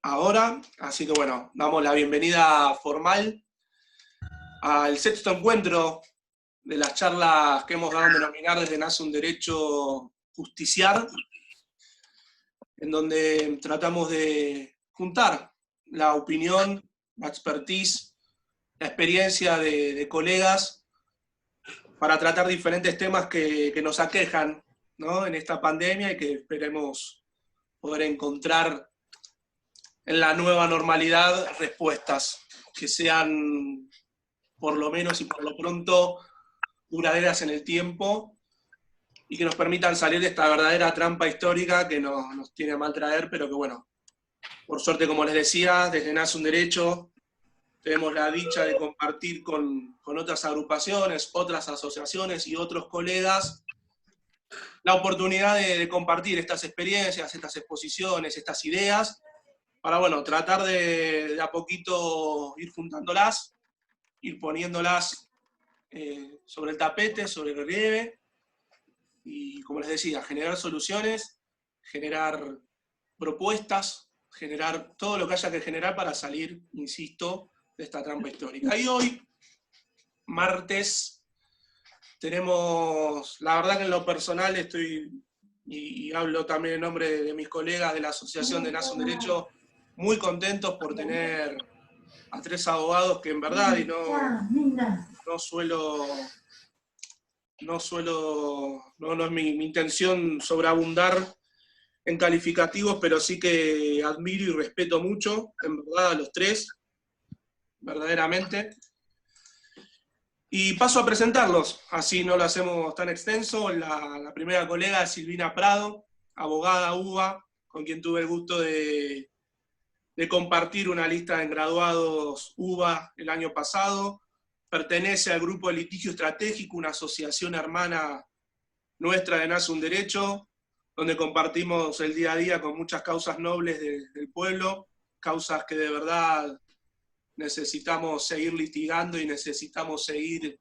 ahora, así que bueno, damos la bienvenida formal al sexto encuentro de las charlas que hemos dado a denominar desde Nace un Derecho Justiciar, en donde tratamos de juntar la opinión, la expertise, la experiencia de colegas para tratar diferentes temas que nos aquejan, ¿no?, en esta pandemia y que esperemos poder encontrar en la nueva normalidad respuestas que sean, por lo menos y por lo pronto, duraderas en el tiempo y que nos permitan salir de esta verdadera trampa histórica que nos tiene a mal traer, pero que bueno, por suerte, como les decía, desde Nace un Derecho tenemos la dicha de compartir con otras agrupaciones, otras asociaciones y otros colegas la oportunidad de compartir estas experiencias, estas exposiciones, estas ideas, para bueno, tratar de a poquito ir juntándolas, ir poniéndolas sobre el tapete, sobre el relieve, y como les decía, generar soluciones, generar propuestas, generar todo lo que haya que generar para salir, insisto, de esta trampa histórica. Y hoy, martes, tenemos, la verdad que en lo personal estoy, y hablo también en nombre de mis colegas de la Asociación de Nace un Derecho, muy contentos por tener a tres abogados que en verdad, y no es mi intención sobreabundar en calificativos, pero sí que admiro y respeto mucho, en verdad, a los tres, verdaderamente. Y paso a presentarlos, así no lo hacemos tan extenso. La primera colega es Silvina Prado, abogada UBA, con quien tuve el gusto de compartir una lista de graduados UBA el año pasado. Pertenece al Grupo de Litigio Estratégico, una asociación hermana nuestra de Nace un Derecho, donde compartimos el día a día con muchas causas nobles del pueblo, causas que de verdad necesitamos seguir litigando y necesitamos seguir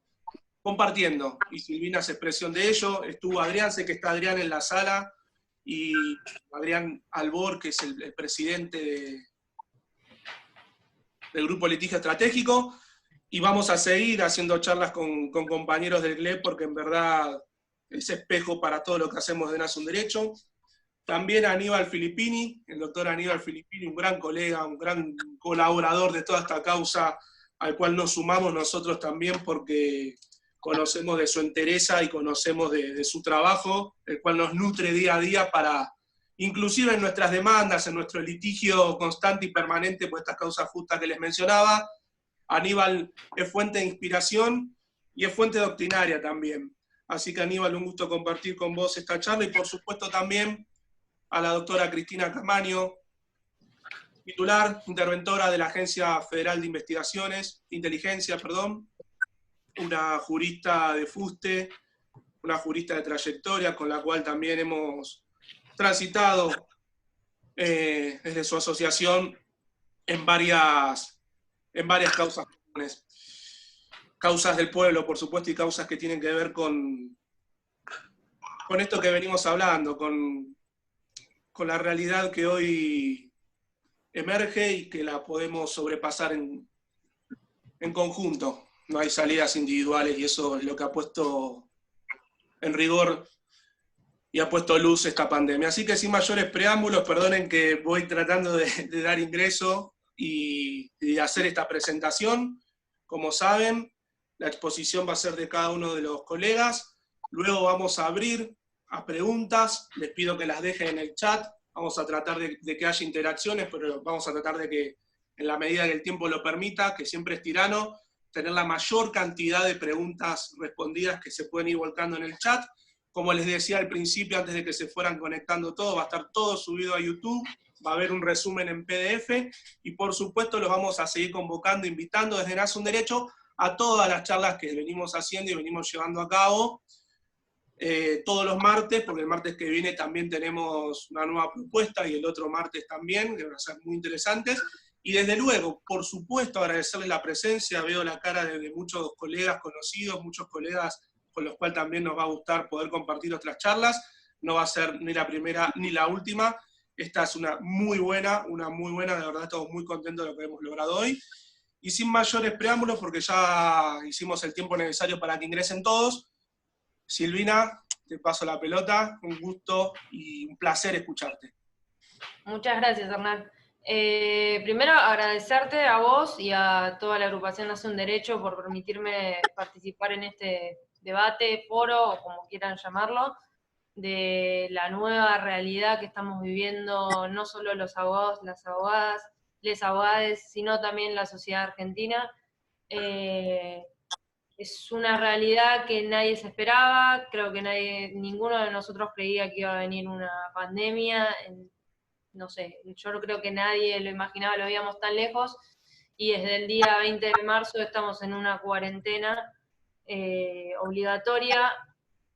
compartiendo. Y Silvina es expresión de ello. Estuvo Adrián, sé que está Adrián en la sala, y Adrián Albor, que es el presidente del Grupo Litigio Estratégico, y vamos a seguir haciendo charlas con compañeros del GLEP, porque en verdad es espejo para todo lo que hacemos de Nace un Derecho. También Aníbal Filippini, el doctor Aníbal Filippini, un gran colega, un gran colaborador de toda esta causa, al cual nos sumamos nosotros también porque conocemos de su entereza y conocemos de su trabajo, el cual nos nutre día a día para, inclusive en nuestras demandas, en nuestro litigio constante y permanente por estas causas justas que les mencionaba. Aníbal es fuente de inspiración y es fuente doctrinaria también. Así que Aníbal, un gusto compartir con vos esta charla, y por supuesto también a la doctora Cristina Camaño, titular, interventora de la Agencia Federal de Inteligencia, una jurista de fuste, una jurista de trayectoria, con la cual también hemos transitado desde su asociación en varias causas comunes. Causas del pueblo, por supuesto, y causas que tienen que ver con esto que venimos hablando, con la realidad que hoy emerge y que la podemos sobrepasar en conjunto. No hay salidas individuales, y eso es lo que ha puesto en rigor y ha puesto luz esta pandemia. Así que sin mayores preámbulos, perdonen que voy tratando de dar ingreso y de hacer esta presentación. Como saben, la exposición va a ser de cada uno de los colegas. Luego vamos a abrir a preguntas, les pido que las dejen en el chat. Vamos a tratar de que haya interacciones, pero vamos a tratar de que, en la medida que el tiempo lo permita, que siempre es tirano, tener la mayor cantidad de preguntas respondidas que se pueden ir volcando en el chat. Como les decía al principio, antes de que se fueran conectando todos, va a estar todo subido a YouTube, va a haber un resumen en PDF, y por supuesto los vamos a seguir convocando, invitando desde Nace un Derecho a todas las charlas que venimos haciendo y venimos llevando a cabo todos los martes, porque el martes que viene también tenemos una nueva propuesta, y el otro martes también, que van a ser muy interesantes. Y desde luego, por supuesto, agradecerles la presencia. Veo la cara de muchos colegas conocidos, muchos colegas con los cuales también nos va a gustar poder compartir otras charlas. No va a ser ni la primera ni la última, esta es una muy buena, de verdad estamos muy contentos de lo que hemos logrado hoy. Y sin mayores preámbulos, porque ya hicimos el tiempo necesario para que ingresen todos, Silvina, te paso la pelota, un gusto y un placer escucharte. Muchas gracias, Hernán. Primero, agradecerte a vos y a toda la agrupación Nace un Derecho por permitirme participar en este debate, foro, o como quieran llamarlo, de la nueva realidad que estamos viviendo, no solo los abogados, las abogadas, les abogades, sino también la sociedad argentina. Es una realidad que nadie se esperaba, creo que ninguno de nosotros creía que iba a venir una pandemia, no sé, yo no creo que nadie lo imaginaba, lo veíamos tan lejos, y desde el día 20 de marzo estamos en una cuarentena obligatoria,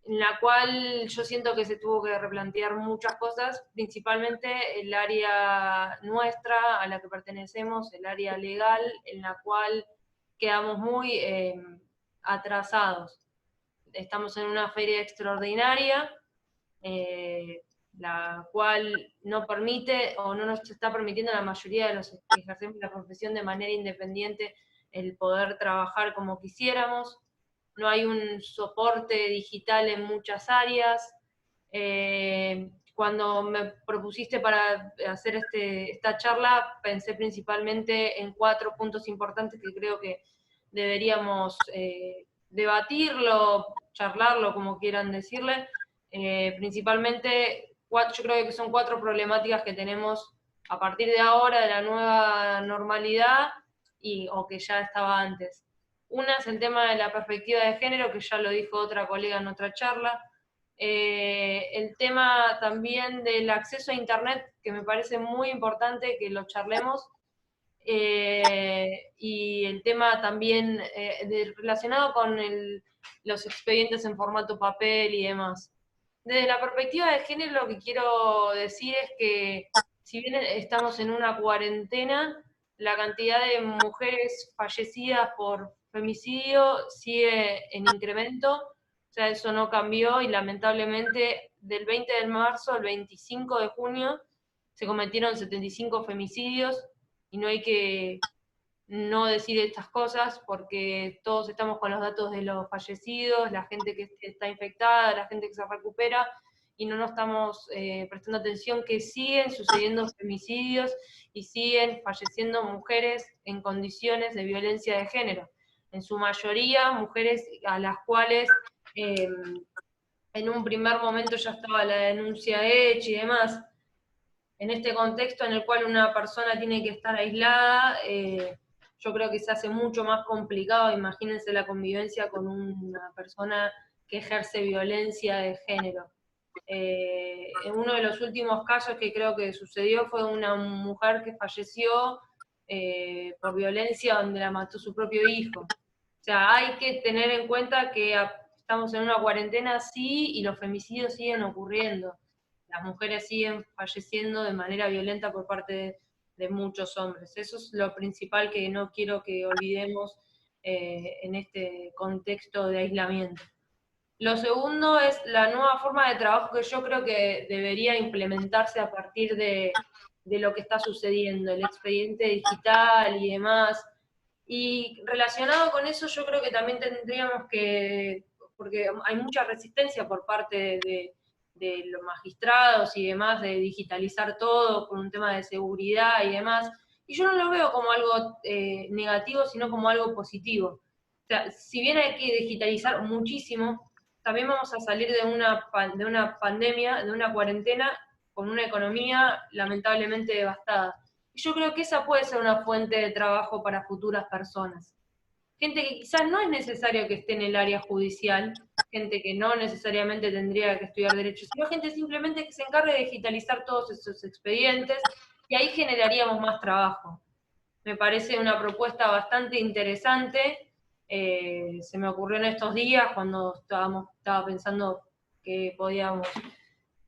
en la cual yo siento que se tuvo que replantear muchas cosas, principalmente el área nuestra, a la que pertenecemos, el área legal, en la cual quedamos muy atrasados. Estamos en una feria extraordinaria, la cual no permite o no nos está permitiendo a la mayoría de los que ejercemos la profesión de manera independiente el poder trabajar como quisiéramos. No hay un soporte digital en muchas áreas. Cuando me propusiste para hacer esta charla, pensé principalmente en 4 puntos importantes que creo que deberíamos debatirlo, charlarlo, como quieran decirle. Principalmente, yo creo que son 4 problemáticas que tenemos a partir de ahora, de la nueva normalidad, o que ya estaba antes. Una es el tema de la perspectiva de género, que ya lo dijo otra colega en otra charla. El tema también del acceso a Internet, que me parece muy importante que lo charlemos. Y el tema también relacionado con los expedientes en formato papel y demás. Desde la perspectiva de género, lo que quiero decir es que si bien estamos en una cuarentena, la cantidad de mujeres fallecidas por femicidio sigue en incremento, o sea, eso no cambió y lamentablemente del 20 de marzo al 25 de junio se cometieron 75 femicidios y no hay que no decir estas cosas porque todos estamos con los datos de los fallecidos, la gente que está infectada, la gente que se recupera, y no nos estamos prestando atención que siguen sucediendo femicidios y siguen falleciendo mujeres en condiciones de violencia de género. En su mayoría, mujeres a las cuales en un primer momento ya estaba la denuncia hecha y demás. En este contexto en el cual una persona tiene que estar aislada, yo creo que se hace mucho más complicado. Imagínense la convivencia con una persona que ejerce violencia de género. En uno de los últimos casos que creo que sucedió fue una mujer que falleció por violencia donde la mató su propio hijo. O sea, hay que tener en cuenta que estamos en una cuarentena, sí, y los femicidios siguen ocurriendo. Las mujeres siguen falleciendo de manera violenta por parte de muchos hombres. Eso es lo principal que no quiero que olvidemos en este contexto de aislamiento. Lo segundo es la nueva forma de trabajo que yo creo que debería implementarse a partir de lo que está sucediendo, el expediente digital y demás. Y relacionado con eso, yo creo que también tendríamos que, porque hay mucha resistencia por parte de los magistrados y demás, de digitalizar todo por un tema de seguridad y demás, y yo no lo veo como algo negativo, sino como algo positivo. O sea, si bien hay que digitalizar muchísimo, también vamos a salir de una pandemia, de una cuarentena, con una economía lamentablemente devastada. Y yo creo que esa puede ser una fuente de trabajo para futuras personas. Gente que quizás no es necesario que esté en el área judicial, gente que no necesariamente tendría que estudiar derecho, sino gente simplemente que se encargue de digitalizar todos esos expedientes y ahí generaríamos más trabajo. Me parece una propuesta bastante interesante. Se me ocurrió en estos días cuando estaba pensando que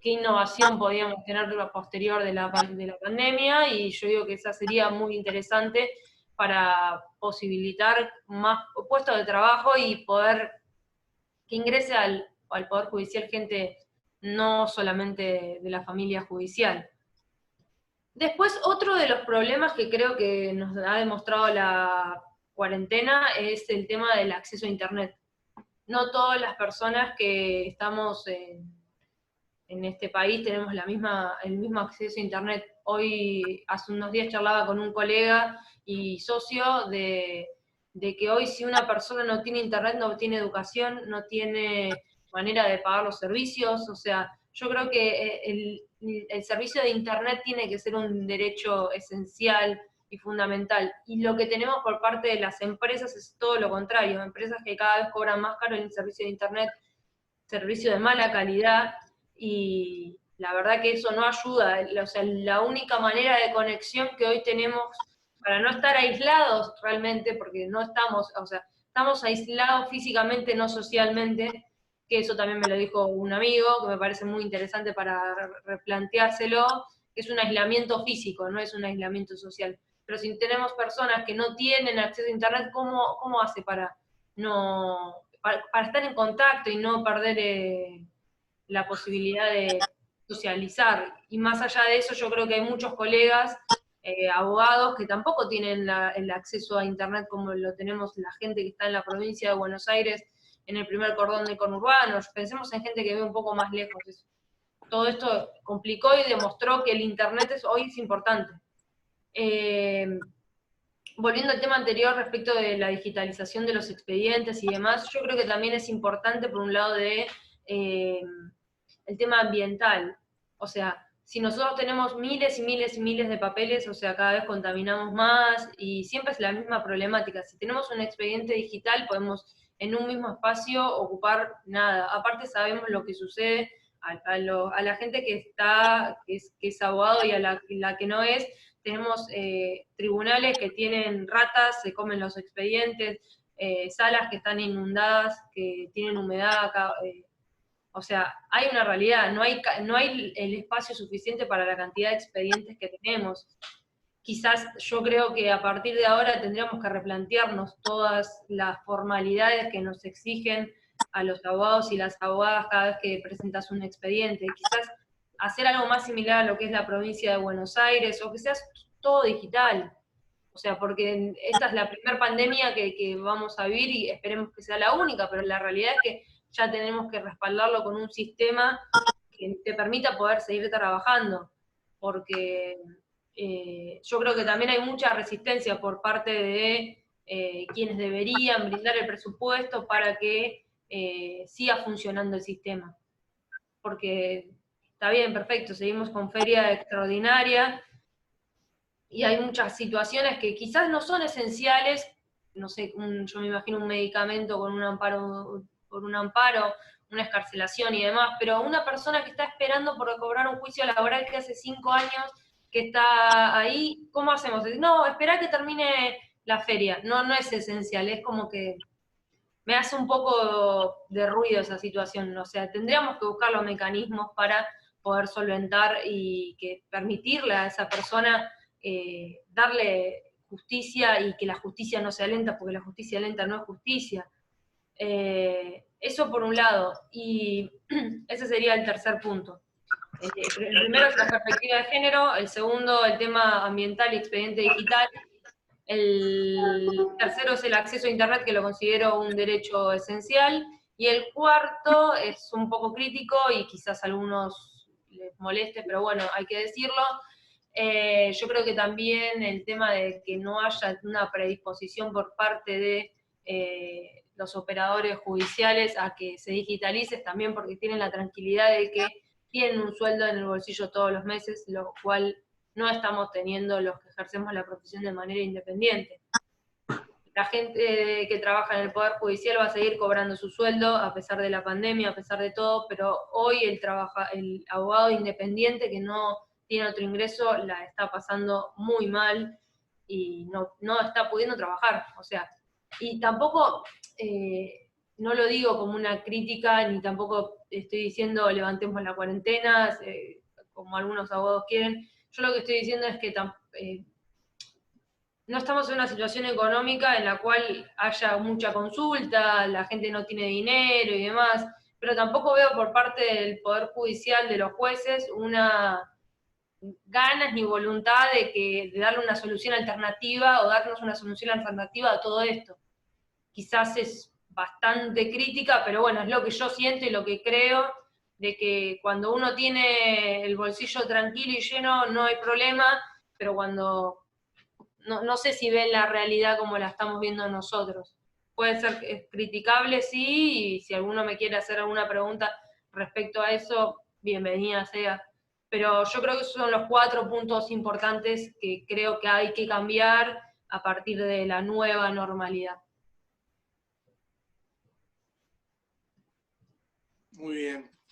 qué innovación podíamos tener posterior de la pandemia, y yo digo que esa sería muy interesante para posibilitar más puestos de trabajo y poder que ingrese al Poder Judicial gente no solamente de la familia judicial. Después, otro de los problemas que creo que nos ha demostrado la cuarentena es el tema del acceso a Internet. No todas las personas que estamos en este país tenemos el mismo acceso a Internet. Hoy, hace unos días charlaba con un colega y socio de que hoy si una persona no tiene Internet, no tiene educación, no tiene manera de pagar los servicios, o sea, yo creo que el servicio de Internet tiene que ser un derecho esencial y fundamental. Y lo que tenemos por parte de las empresas es todo lo contrario, empresas que cada vez cobran más caro en el servicio de Internet, servicio de mala calidad, y la verdad que eso no ayuda. O sea, la única manera de conexión que hoy tenemos para no estar aislados realmente, porque no estamos, o sea, estamos aislados físicamente, no socialmente, que eso también me lo dijo un amigo, que me parece muy interesante para replanteárselo, que es un aislamiento físico, no es un aislamiento social. Pero si tenemos personas que no tienen acceso a Internet, ¿cómo hace para no para estar en contacto y no perder la posibilidad de socializar? Y más allá de eso, yo creo que hay muchos colegas, abogados, que tampoco tienen el acceso a Internet como lo tenemos la gente que está en la provincia de Buenos Aires, en el primer cordón del conurbano. Pensemos en gente que ve un poco más lejos. Todo esto complicó y demostró que el Internet hoy es importante. Volviendo al tema anterior respecto de la digitalización de los expedientes y demás, yo creo que también es importante por un lado el tema ambiental. O sea, si nosotros tenemos miles y miles y miles de papeles, o sea, cada vez contaminamos más y siempre es la misma problemática. Si tenemos un expediente digital, podemos en un mismo espacio ocupar nada. Aparte sabemos lo que sucede a la gente que es abogado y a la que no es. Tenemos tribunales que tienen ratas, se comen los expedientes, salas que están inundadas, que tienen humedad, o sea, hay una realidad, no hay el espacio suficiente para la cantidad de expedientes que tenemos. Quizás yo creo que a partir de ahora tendríamos que replantearnos todas las formalidades que nos exigen a los abogados y las abogadas cada vez que presentas un expediente. Quizás hacer algo más similar a lo que es la provincia de Buenos Aires, o que sea todo digital. O sea, porque esta es la primera pandemia que vamos a vivir y esperemos que sea la única, pero la realidad es que ya tenemos que respaldarlo con un sistema que te permita poder seguir trabajando, porque yo creo que también hay mucha resistencia por parte de quienes deberían brindar el presupuesto para que siga funcionando el sistema. Porque está bien, perfecto, seguimos con feria extraordinaria, y hay muchas situaciones que quizás no son esenciales, no sé, yo me imagino un medicamento con un amparo, por un amparo, una excarcelación y demás, pero una persona que está esperando por cobrar un juicio laboral que hace 5 años que está ahí, ¿cómo hacemos? No, espera que termine la feria. No, no es esencial, es como que me hace un poco de ruido esa situación. O sea, tendríamos que buscar los mecanismos para poder solventar y que permitirle a esa persona darle justicia, y que la justicia no sea lenta, porque la justicia lenta no es justicia. Eso por un lado, y ese sería el tercer punto. El primero es la perspectiva de género, el segundo el tema ambiental y expediente digital, el tercero es el acceso a Internet, que lo considero un derecho esencial, y el cuarto es un poco crítico y quizás a algunos les moleste, pero bueno, hay que decirlo. Yo creo que también el tema de que no haya una predisposición por parte de los operadores judiciales a que se digitalice, también porque tienen la tranquilidad de que tienen un sueldo en el bolsillo todos los meses, lo cual no estamos teniendo los que ejercemos la profesión de manera independiente. La gente que trabaja en el Poder Judicial va a seguir cobrando su sueldo a pesar de la pandemia, a pesar de todo, pero hoy el abogado independiente que no tiene otro ingreso la está pasando muy mal y no está pudiendo trabajar. O sea, y tampoco, no lo digo como una crítica, ni tampoco estoy diciendo levantemos la cuarentena, como algunos abogados quieren. Yo lo que estoy diciendo es que no estamos en una situación económica en la cual haya mucha consulta, la gente no tiene dinero y demás, pero tampoco veo por parte del Poder Judicial, de los jueces, una ganas ni voluntad de darle una solución alternativa o darnos una solución alternativa a todo esto. Quizás es bastante crítica, pero bueno, es lo que yo siento y lo que creo, de que cuando uno tiene el bolsillo tranquilo y lleno no hay problema, pero cuando no sé si ven la realidad como la estamos viendo nosotros. Puede ser criticable, sí, y si alguno me quiere hacer alguna pregunta respecto a eso, bienvenida sea. Pero yo creo que esos son los 4 puntos importantes que creo que hay que cambiar a partir de la nueva normalidad.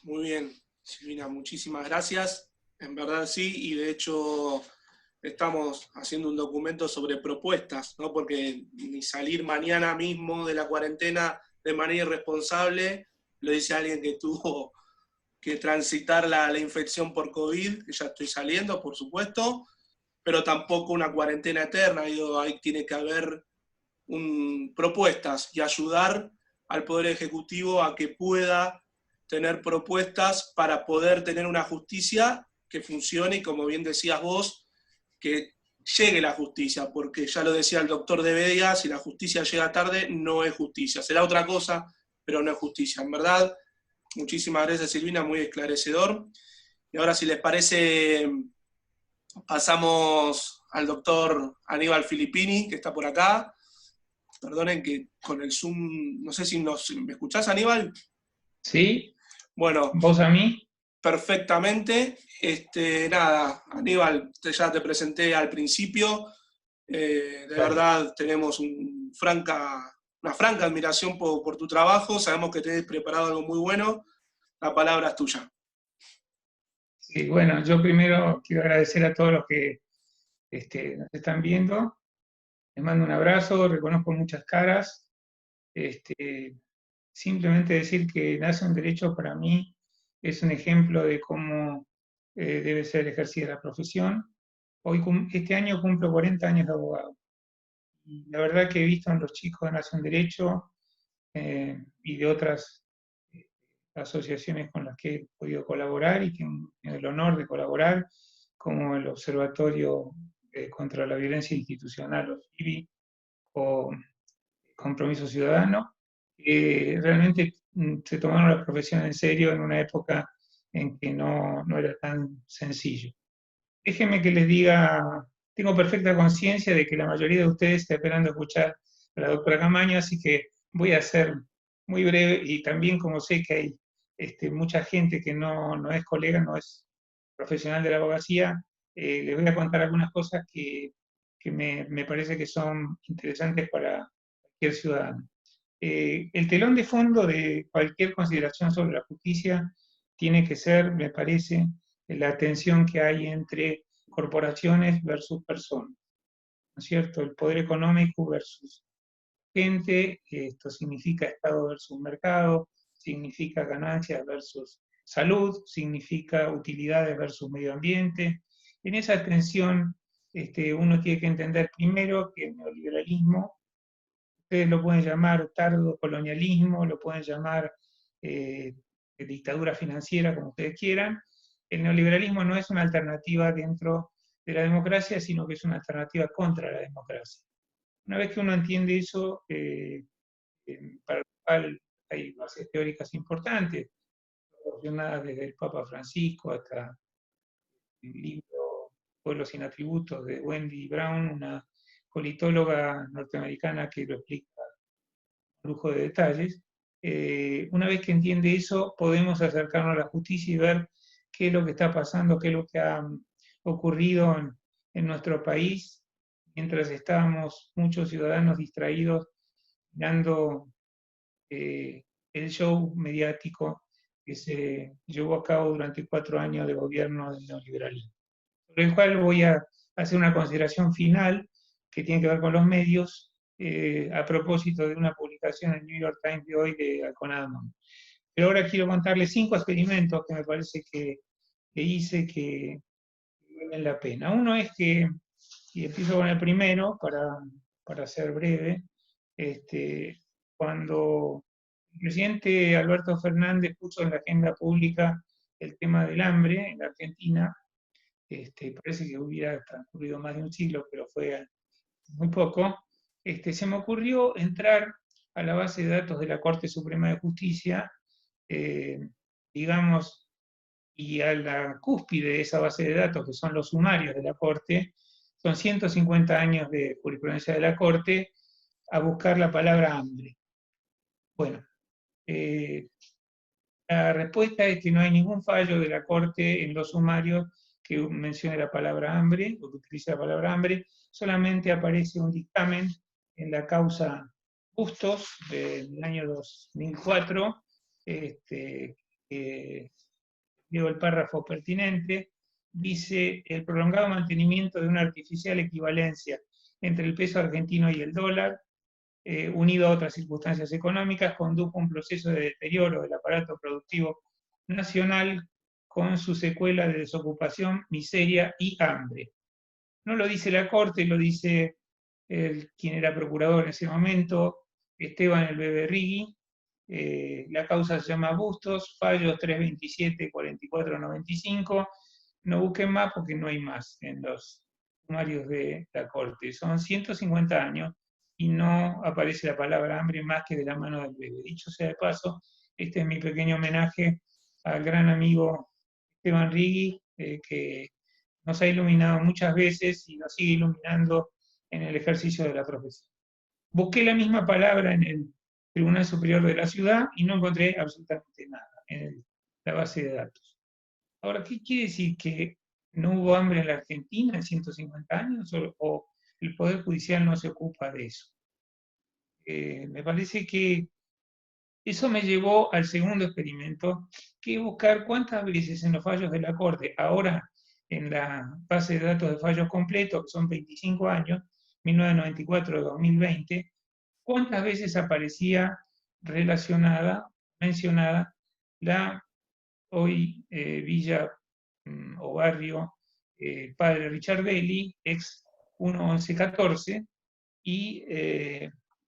muy bien, Silvina, muchísimas gracias. En verdad sí, y de hecho estamos haciendo un documento sobre propuestas, ¿no? Porque ni salir mañana mismo de la cuarentena de manera irresponsable, lo dice alguien que tuvo que transitar la infección por COVID, que ya estoy saliendo, por supuesto, pero tampoco una cuarentena eterna. Digo, ahí tiene que haber propuestas y ayudar al Poder Ejecutivo a que pueda tener propuestas para poder tener una justicia que funcione y, como bien decías vos, que llegue la justicia, porque ya lo decía el doctor de Bedia, si la justicia llega tarde, no es justicia. Será otra cosa, pero no es justicia. En verdad, muchísimas gracias, Silvina, muy esclarecedor. Y ahora, si les parece, pasamos al doctor Aníbal Filippini, que está por acá. Perdonen que con el Zoom, no sé si me escuchás, Aníbal. Sí, Bueno, ¿vos a mí? perfectamente. Nada, Aníbal, ya te presenté al principio. De verdad tenemos una franca admiración por tu trabajo. Sabemos que tenés preparado algo muy bueno. La palabra es tuya. Sí, bueno, yo primero quiero agradecer a todos los que nos están viendo. Les mando un abrazo, reconozco muchas caras. Simplemente decir que Nace un Derecho para mí es un ejemplo de cómo debe ser ejercida la profesión. Este año cumplo 40 años de abogado. Y la verdad que he visto en los chicos de Nace un Derecho y de otras asociaciones con las que he podido colaborar y que tengo el honor de colaborar, como el Observatorio contra la Violencia Institucional, o CIVI, o Compromiso Ciudadano, realmente se tomaron la profesión en serio en una época en que no era tan sencillo. Déjenme que les diga, tengo perfecta conciencia de que la mayoría de ustedes está esperando escuchar a la doctora Camaño, así que voy a ser muy breve, y también como sé que hay mucha gente que no es colega, no es profesional de la abogacía, les voy a contar algunas cosas que me parece que son interesantes para cualquier ciudadano. El telón de fondo de cualquier consideración sobre la justicia tiene que ser, me parece, la tensión que hay entre corporaciones versus personas, ¿no es cierto? El poder económico versus gente, esto significa Estado versus mercado, significa ganancias versus salud, significa utilidades versus medio ambiente. En esa tensión uno tiene que entender primero que el neoliberalismo, ustedes lo pueden llamar tardo colonialismo, lo pueden llamar dictadura financiera, como ustedes quieran. El neoliberalismo no es una alternativa dentro de la democracia, sino que es una alternativa contra la democracia. Una vez que uno entiende eso, para lo cual hay bases teóricas importantes, relacionadas desde el Papa Francisco hasta el libro Pueblos sin Atributos de Wendy Brown, una politóloga norteamericana que lo explica con lujo de detalles. Una vez que entiende eso, podemos acercarnos a la justicia y ver qué es lo que está pasando, qué es lo que ha ocurrido en nuestro país, mientras estábamos muchos ciudadanos distraídos mirando el show mediático que se llevó a cabo durante 4 años de gobierno del neoliberalismo. Sobre el cual voy a hacer una consideración final que tiene que ver con los medios, a propósito de una publicación en el New York Times de hoy de Alconadamón. Pero ahora quiero contarles 5 experimentos que me parece que hice que valen la pena. Uno es que, y empiezo con el primero para ser breve, cuando el presidente Alberto Fernández puso en la agenda pública el tema del hambre en la Argentina, parece que hubiera transcurrido más de un siglo, pero fue muy poco, se me ocurrió entrar a la base de datos de la Corte Suprema de Justicia, digamos, y a la cúspide de esa base de datos, que son los sumarios de la Corte, son 150 años de jurisprudencia de la Corte, a buscar la palabra hambre. Bueno, la respuesta es que no hay ningún fallo de la Corte en los sumarios que mencione la palabra hambre, o que utilice la palabra hambre, solamente aparece un dictamen en la causa Bustos del año 2004, leo el párrafo pertinente, dice: el prolongado mantenimiento de una artificial equivalencia entre el peso argentino y el dólar, unido a otras circunstancias económicas, condujo a un proceso de deterioro del aparato productivo nacional con su secuela de desocupación, miseria y hambre. No lo dice la Corte, lo dice quien era procurador en ese momento, Esteban el Bebe Rigui. La causa se llama Bustos, fallos 327-4495. No busquen más porque no hay más en los sumarios de la Corte. Son 150 años y no aparece la palabra hambre más que de la mano del Bebe. Dicho sea de paso, este es mi pequeño homenaje al gran amigo Esteban Rigui, que nos ha iluminado muchas veces y nos sigue iluminando en el ejercicio de la profesión. Busqué la misma palabra en el Tribunal Superior de la Ciudad y no encontré absolutamente nada en la base de datos. Ahora, ¿qué quiere decir? ¿Que no hubo hambre en la Argentina en 150 años o el Poder Judicial no se ocupa de eso? Me parece que eso me llevó al segundo experimento, que es buscar cuántas veces en los fallos de la Corte, ahora en la base de datos de fallos completos, que son 25 años, 1994-2020, cuántas veces aparecía relacionada, mencionada, la hoy villa o barrio Padre Richardelli, ex 1114, y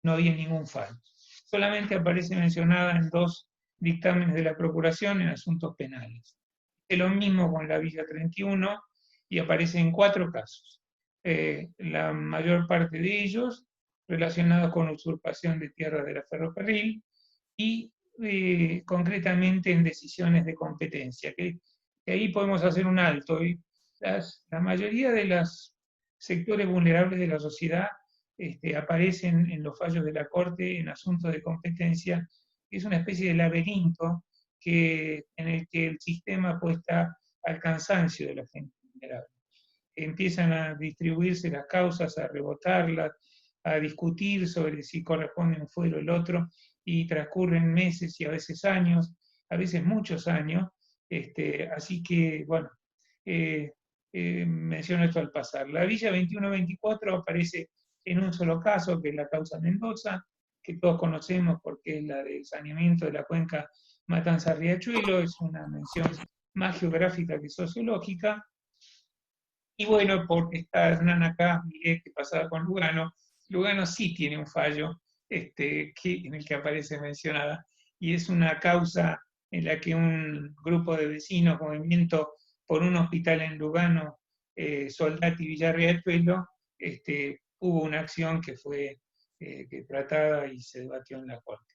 no había ningún fallo. Solamente aparece mencionada en 2 dictámenes de la Procuración en asuntos penales. Es lo mismo con la Villa 31 y aparece en 4 casos. La mayor parte de ellos relacionados con usurpación de tierra de la ferrocarril y concretamente en decisiones de competencia, que ahí podemos hacer un alto. La mayoría de los sectores vulnerables de la sociedad aparecen en los fallos de la Corte en asuntos de competencia, que es una especie de laberinto en el que el sistema apuesta al cansancio de la gente vulnerable. Empiezan a distribuirse las causas, a rebotarlas, a discutir sobre si corresponde un fuero o el otro, y transcurren meses y a veces años, a veces muchos años, así que, bueno, menciono esto al pasar. La Villa 2124 aparece en un solo caso, que es la causa Mendoza, que todos conocemos porque es la del saneamiento de la cuenca Matanza-Riachuelo, es una mención más geográfica que sociológica. Y bueno, porque está Hernán acá, miré qué pasaba con Lugano. Lugano sí tiene un fallo en el que aparece mencionada, y es una causa en la que un grupo de vecinos, movimiento por un hospital en Lugano, Soldati y Villarriachuelo, hubo una acción que fue tratada y se debatió en la Corte.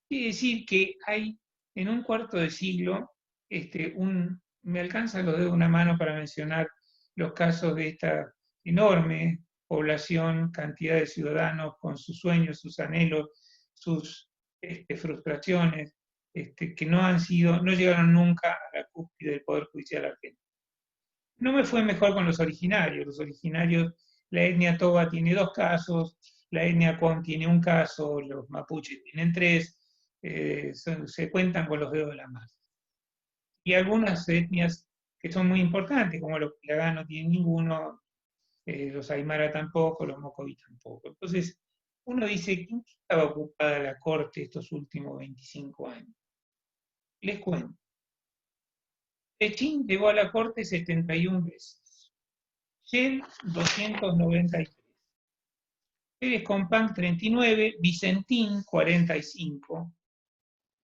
Quiere decir que hay en un cuarto de siglo, me alcanza los dedos de una mano para mencionar los casos de esta enorme población, cantidad de ciudadanos con sus sueños, sus anhelos, sus frustraciones, que no llegaron nunca a la cúspide del Poder Judicial argentino. No me fue mejor con los originarios, la etnia Toba tiene 2 casos, la etnia Cuam tiene 1 caso, los mapuches tienen 3, se cuentan con los dedos de la mano. Y algunas etnias que son muy importantes, como los Pilagá no tienen ninguno, los Aymara tampoco, los Mocoví tampoco. Entonces, uno dice, ¿quién estaba ocupada la Corte estos últimos 25 años? Les cuento. Pechín llegó a la Corte 71 veces. Shell, 293. Pérez Compán, 39. Vicentín, 45.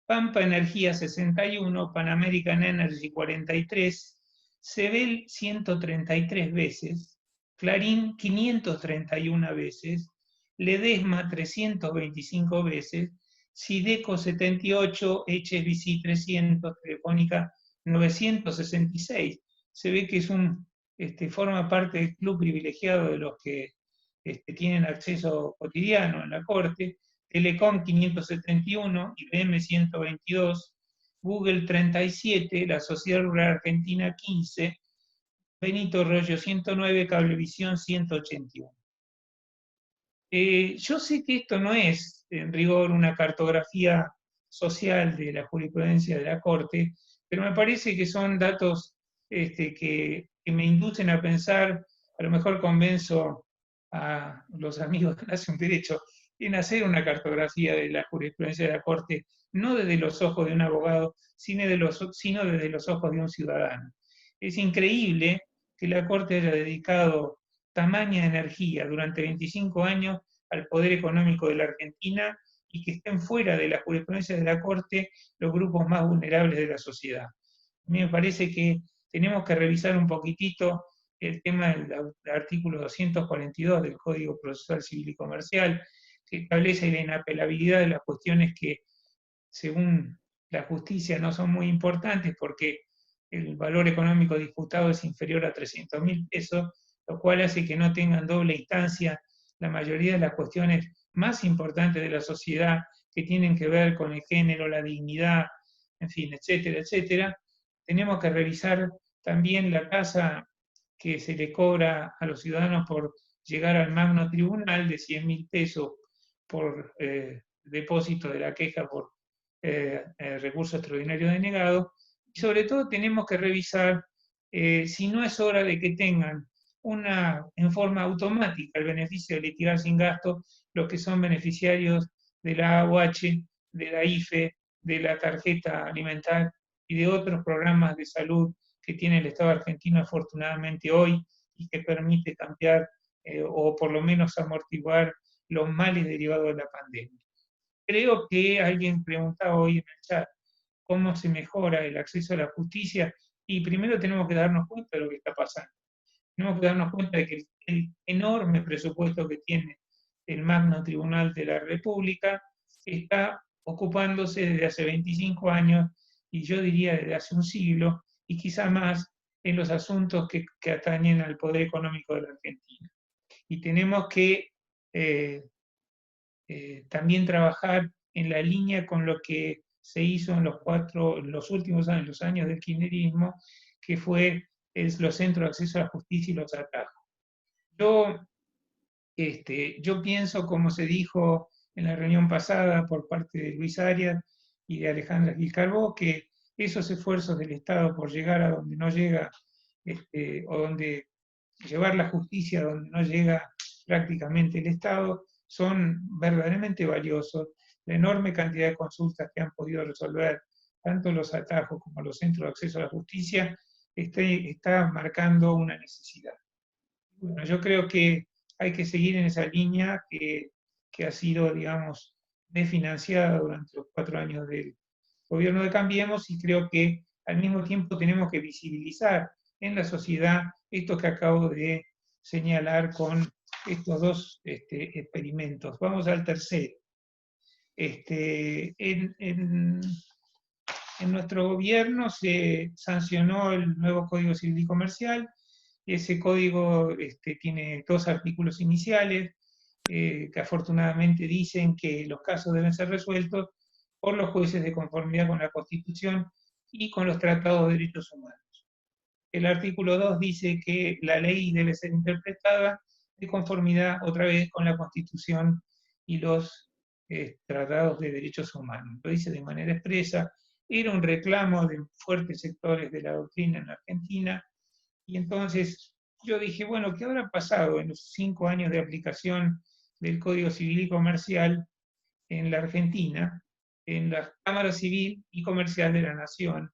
Pampa Energía, 61. Pan American Energy, 43. Sebel 133 veces, Clarín 531 veces, Ledesma 325 veces, Sideco 78, HSBC 300, Telefónica 966. Se ve que es forma parte del club privilegiado de los que tienen acceso cotidiano en la Corte. Telecom 571, IBM 122, Google 37, la Sociedad Rural Argentina 15, Benito Rollo 109, Cablevisión 181. Yo sé que esto no es, en rigor, una cartografía social de la jurisprudencia de la Corte, pero me parece que son datos que me inducen a pensar, a lo mejor convenzo a los amigos que hacen derecho, en hacer una cartografía de la jurisprudencia de la Corte, no desde los ojos de un abogado, sino desde los ojos de un ciudadano. Es increíble que la Corte haya dedicado tamaña energía durante 25 años al poder económico de la Argentina y que estén fuera de la jurisprudencia de la Corte los grupos más vulnerables de la sociedad. A mí me parece que tenemos que revisar un poquitito el tema del artículo 242 del Código Procesal Civil y Comercial, que establece la inapelabilidad de las cuestiones que, según la justicia, no son muy importantes porque el valor económico disputado es inferior a 300.000 pesos, lo cual hace que no tengan doble instancia la mayoría de las cuestiones más importantes de la sociedad que tienen que ver con el género, la dignidad, en fin, etcétera, etcétera. Tenemos que revisar también la tasa que se le cobra a los ciudadanos por llegar al magno tribunal de 100.000 pesos por depósito de la queja por recurso extraordinario denegado. Y sobre todo tenemos que revisar si no es hora de que tengan en forma automática el beneficio de litigar sin gasto los que son beneficiarios de la AOH, de la IFE, de la tarjeta alimentar y de otros programas de salud que tiene el Estado argentino afortunadamente hoy y que permite cambiar o por lo menos amortiguar los males derivados de la pandemia. Creo que alguien preguntaba hoy en el chat cómo se mejora el acceso a la justicia y primero tenemos que darnos cuenta de lo que está pasando. Tenemos que darnos cuenta de que el enorme presupuesto que tiene el Magno Tribunal de la República está ocupándose desde hace 25 años y yo diría desde hace un siglo y quizá más en los asuntos que atañen al poder económico de la Argentina. Y tenemos que también trabajar en la línea con lo que se hizo en los últimos años, los años del kirchnerismo, que fue los centros de acceso a la justicia y los atajos. Yo pienso, como se dijo en la reunión pasada por parte de Luis Arias y de Alejandra Gil Carbó, que esos esfuerzos del Estado por llegar a donde no llega, o donde llevar la justicia a donde no llega prácticamente el Estado, son verdaderamente valiosos. La enorme cantidad de consultas que han podido resolver tanto los atajos como los centros de acceso a la justicia está marcando una necesidad. Bueno, yo creo que hay que seguir en esa línea que ha sido, digamos, desfinanciada durante los 4 años del gobierno de Cambiemos y creo que al mismo tiempo tenemos que visibilizar en la sociedad esto que acabo de señalar con estos dos experimentos. Vamos al tercero. En nuestro gobierno se sancionó el nuevo Código Civil y Comercial. Ese código tiene 2 artículos iniciales que afortunadamente dicen que los casos deben ser resueltos por los jueces de conformidad con la Constitución y con los tratados de derechos humanos. El artículo 2 dice que la ley debe ser interpretada de conformidad otra vez con la Constitución y los tratados de derechos humanos. Lo dice de manera expresa. Era un reclamo de fuertes sectores de la doctrina en la Argentina. Y entonces yo dije, bueno, ¿qué habrá pasado en los 5 años de aplicación del Código Civil y Comercial en la Argentina, en la Cámara Civil y Comercial de la Nación,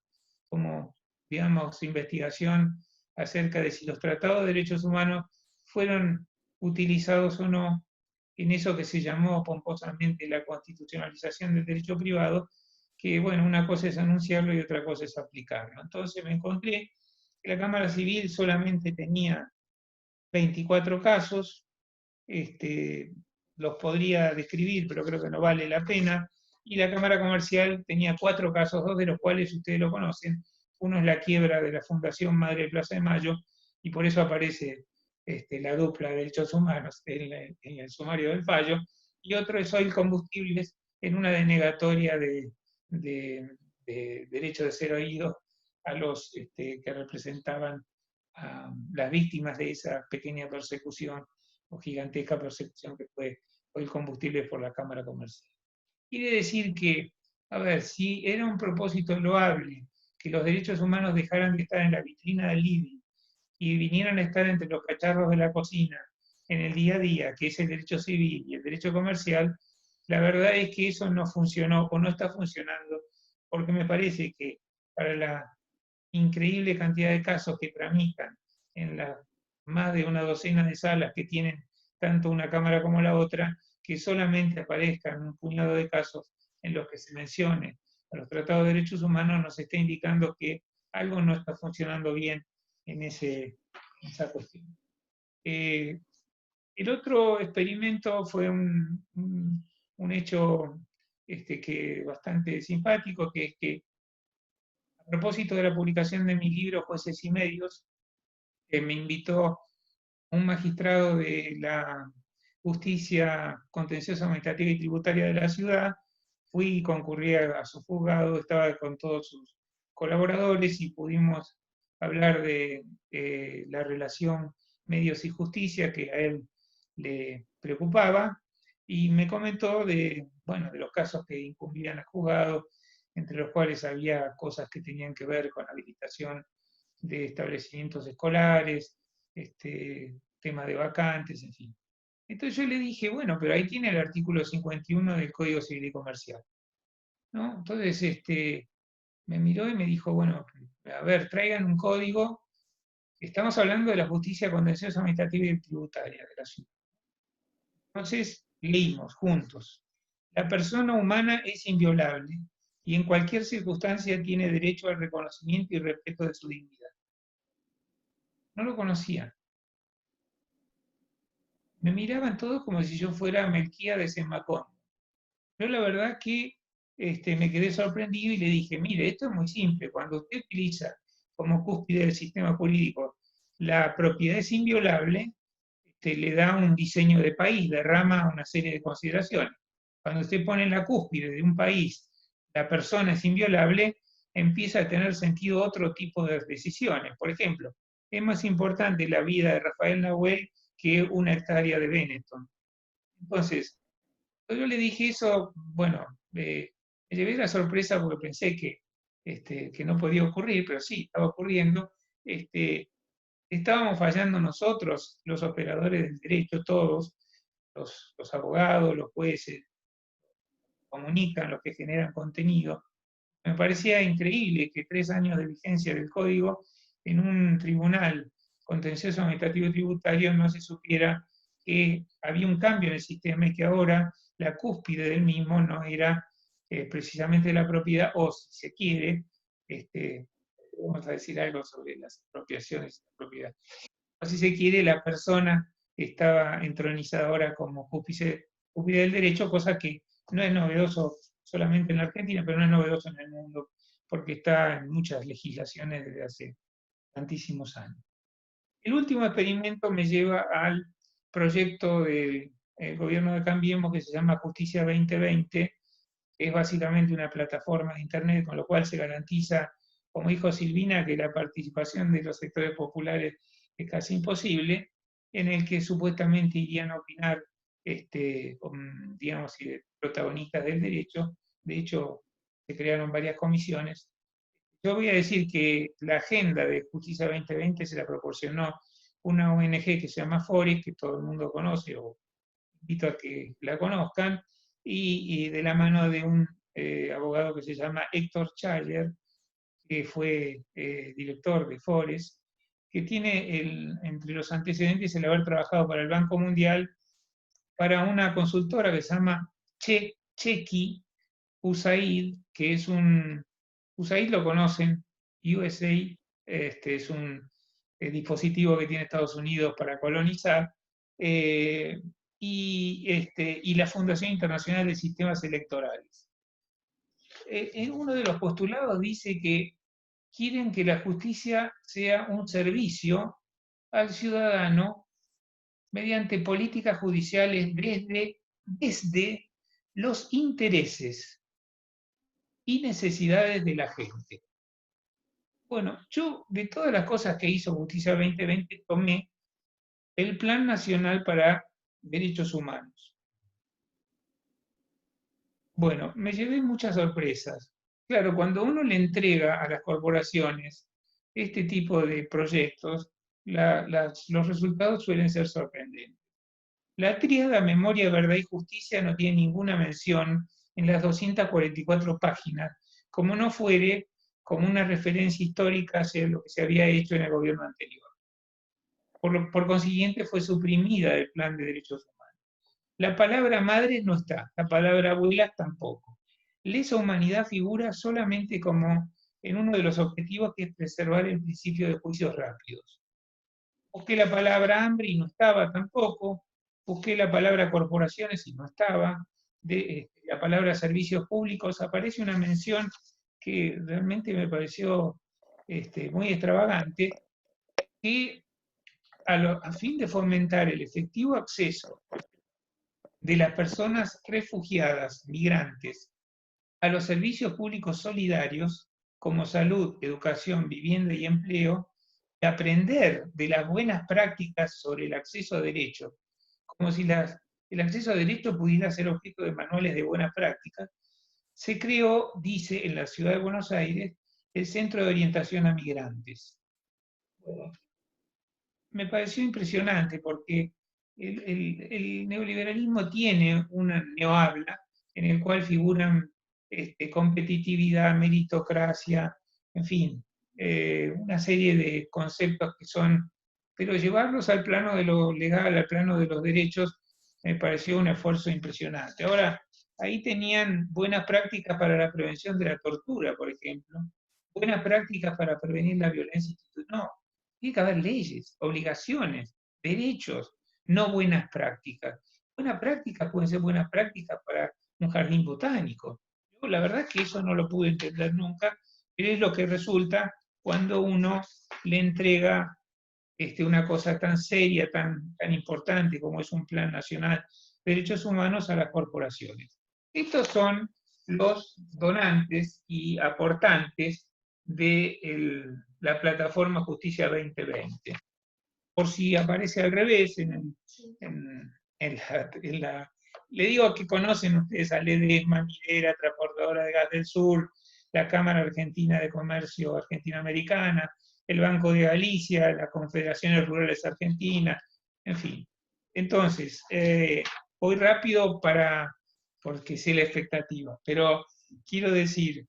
como, digamos, investigación acerca de si los tratados de derechos humanos fueron utilizados o no en eso que se llamó pomposamente la constitucionalización del derecho privado, que, bueno, una cosa es anunciarlo y otra cosa es aplicarlo. Entonces me encontré La Cámara Civil solamente tenía 24 casos, los podría describir, pero creo que no vale la pena, y la Cámara Comercial tenía 4 casos, 2 de los cuales ustedes lo conocen. Uno es la quiebra de la Fundación Madre de Plaza de Mayo, y por eso aparece la dupla de derechos humanos en el sumario del fallo, y otro es Oil Combustibles, en una denegatoria de derecho de ser oídos a los que representaban a las víctimas de esa pequeña persecución o gigantesca persecución que fue Oil Combustibles por la Cámara Comercial. Quiere decir que, a ver, si era un propósito loable que los derechos humanos dejaran de estar en la vitrina del living y vinieran a estar entre los cacharros de la cocina en el día a día, que es el derecho civil y el derecho comercial, la verdad es que eso no funcionó o no está funcionando, porque me parece que para la increíble cantidad de casos que tramitan en las más de una docena de salas que tienen tanto una cámara como la otra, que solamente aparezcan un puñado de casos en los que se mencione a los tratados de derechos humanos, nos está indicando que algo no está funcionando bien en esa cuestión. El otro experimento fue un hecho que bastante simpático, que es que a propósito de la publicación de mi libro Jueces y Medios, me invitó un magistrado de la Justicia Contenciosa, Administrativa y Tributaria de la ciudad. Fui y concurrí a su juzgado, estaba con todos sus colaboradores y pudimos hablar de la relación medios y justicia que a él le preocupaba, y me comentó de los casos que incumbían al juzgado, entre los cuales había cosas que tenían que ver con habilitación de establecimientos escolares, tema de vacantes, en fin. Entonces yo le dije, bueno, pero ahí tiene el artículo 51 del Código Civil y Comercial, ¿no? Entonces me miró y me dijo, bueno, a ver, traigan un código. Estamos hablando de la justicia contenciosa, administrativa y tributaria de la ciudad. Entonces leímos juntos. La persona humana es inviolable y en cualquier circunstancia tiene derecho al reconocimiento y respeto de su dignidad. No lo conocía. Me miraban todos como si yo fuera Melquíades en Macondo. Yo la verdad que me quedé sorprendido y le dije, mire, esto es muy simple. Cuando usted utiliza como cúspide del sistema jurídico la propiedad es inviolable, le da un diseño de país, derrama una serie de consideraciones. Cuando usted pone en la cúspide de un país la persona es inviolable, empieza a tener sentido otro tipo de decisiones. Por ejemplo, es más importante la vida de Rafael Nahuel que una hectárea de Benetton. Entonces, yo le dije eso, bueno, me llevé la sorpresa porque pensé que no podía ocurrir, pero sí, estaba ocurriendo. Estábamos fallando nosotros, los operadores del derecho, todos, los abogados, los jueces, comunican, los que generan contenido. Me parecía increíble que 3 años de vigencia del código en un tribunal contencioso administrativo y tributario no se supiera que había un cambio en el sistema y que ahora la cúspide del mismo no era precisamente la propiedad, o si se quiere, vamos a decir algo sobre las expropiaciones de la propiedad, o si se quiere, la persona estaba entronizada ahora como cúspide del derecho, cosa que no es novedoso solamente en la Argentina, pero no es novedoso en el mundo, porque está en muchas legislaciones desde hace tantísimos años. El último experimento me lleva al proyecto del gobierno de Cambiemos que se llama Justicia 2020, que es básicamente una plataforma de Internet, con lo cual se garantiza, como dijo Silvina, que la participación de los sectores populares es casi imposible, en el que supuestamente irían a opinar, digamos, protagonistas del derecho. De hecho, se crearon varias comisiones. Yo voy a decir que la agenda de Justicia 2020 se la proporcionó una ONG que se llama Fores, que todo el mundo conoce, o invito a que la conozcan, y de la mano de un abogado que se llama Héctor Chayer, que fue director de Fores, que tiene entre los antecedentes el haber trabajado para el Banco Mundial, para una consultora que se llama Chequi USAID, que es USAID lo conocen, USA es un dispositivo que tiene Estados Unidos para colonizar, y la Fundación Internacional de Sistemas Electorales. En uno de los postulados dice que quieren que la justicia sea un servicio al ciudadano mediante políticas judiciales desde los intereses y necesidades de la gente. Bueno, yo de todas las cosas que hizo Justicia 2020 tomé el Plan Nacional para Derechos Humanos. Bueno, me llevé muchas sorpresas. Claro, cuando uno le entrega a las corporaciones este tipo de proyectos, los resultados suelen ser sorprendentes. La tríada Memoria, Verdad y Justicia no tiene ninguna mención en las 244 páginas, como no fuere como una referencia histórica hacia lo que se había hecho en el gobierno anterior. Por consiguiente, fue suprimida del Plan de Derechos Humanos. La palabra madre no está, la palabra abuela tampoco. Lesa humanidad figura solamente como en uno de los objetivos, que es preservar el principio de juicios rápidos. Busqué la palabra hambre y no estaba tampoco. Busqué la palabra corporaciones y no estaba. La palabra servicios públicos aparece una mención que realmente me pareció muy extravagante, que a fin de fomentar el efectivo acceso de las personas refugiadas, migrantes, a los servicios públicos solidarios como salud, educación, vivienda y empleo, de aprender de las buenas prácticas sobre el acceso a derechos, como si el acceso a derechos pudiera ser objeto de manuales de buenas prácticas, se creó, dice, en la ciudad de Buenos Aires, el Centro de Orientación a Migrantes. Bueno, me pareció impresionante porque el neoliberalismo tiene una neohabla en el cual figuran competitividad, meritocracia, en fin, una serie de conceptos que son, pero llevarlos al plano de lo legal, al plano de los derechos, me pareció un esfuerzo impresionante. Ahora, ahí tenían buenas prácticas para la prevención de la tortura, por ejemplo, buenas prácticas para prevenir la violencia institucional. No, tiene que haber leyes, obligaciones, derechos, no buenas prácticas. Buenas prácticas pueden ser buenas prácticas para un jardín botánico. Yo la verdad es que eso no lo pude entender nunca, pero es lo que resulta cuando uno le entrega una cosa tan seria, tan importante como es un Plan Nacional de Derechos Humanos a las corporaciones. Estos son los donantes y aportantes de la plataforma Justicia 2020. Por si aparece al revés, le digo que conocen ustedes a Ledesma, Minera, Transportadora de Gas del Sur, la Cámara Argentina de Comercio Argentina-Americana, el Banco de Galicia, las Confederaciones Rurales Argentinas, en fin. Entonces, voy rápido porque sé la expectativa, pero quiero decir,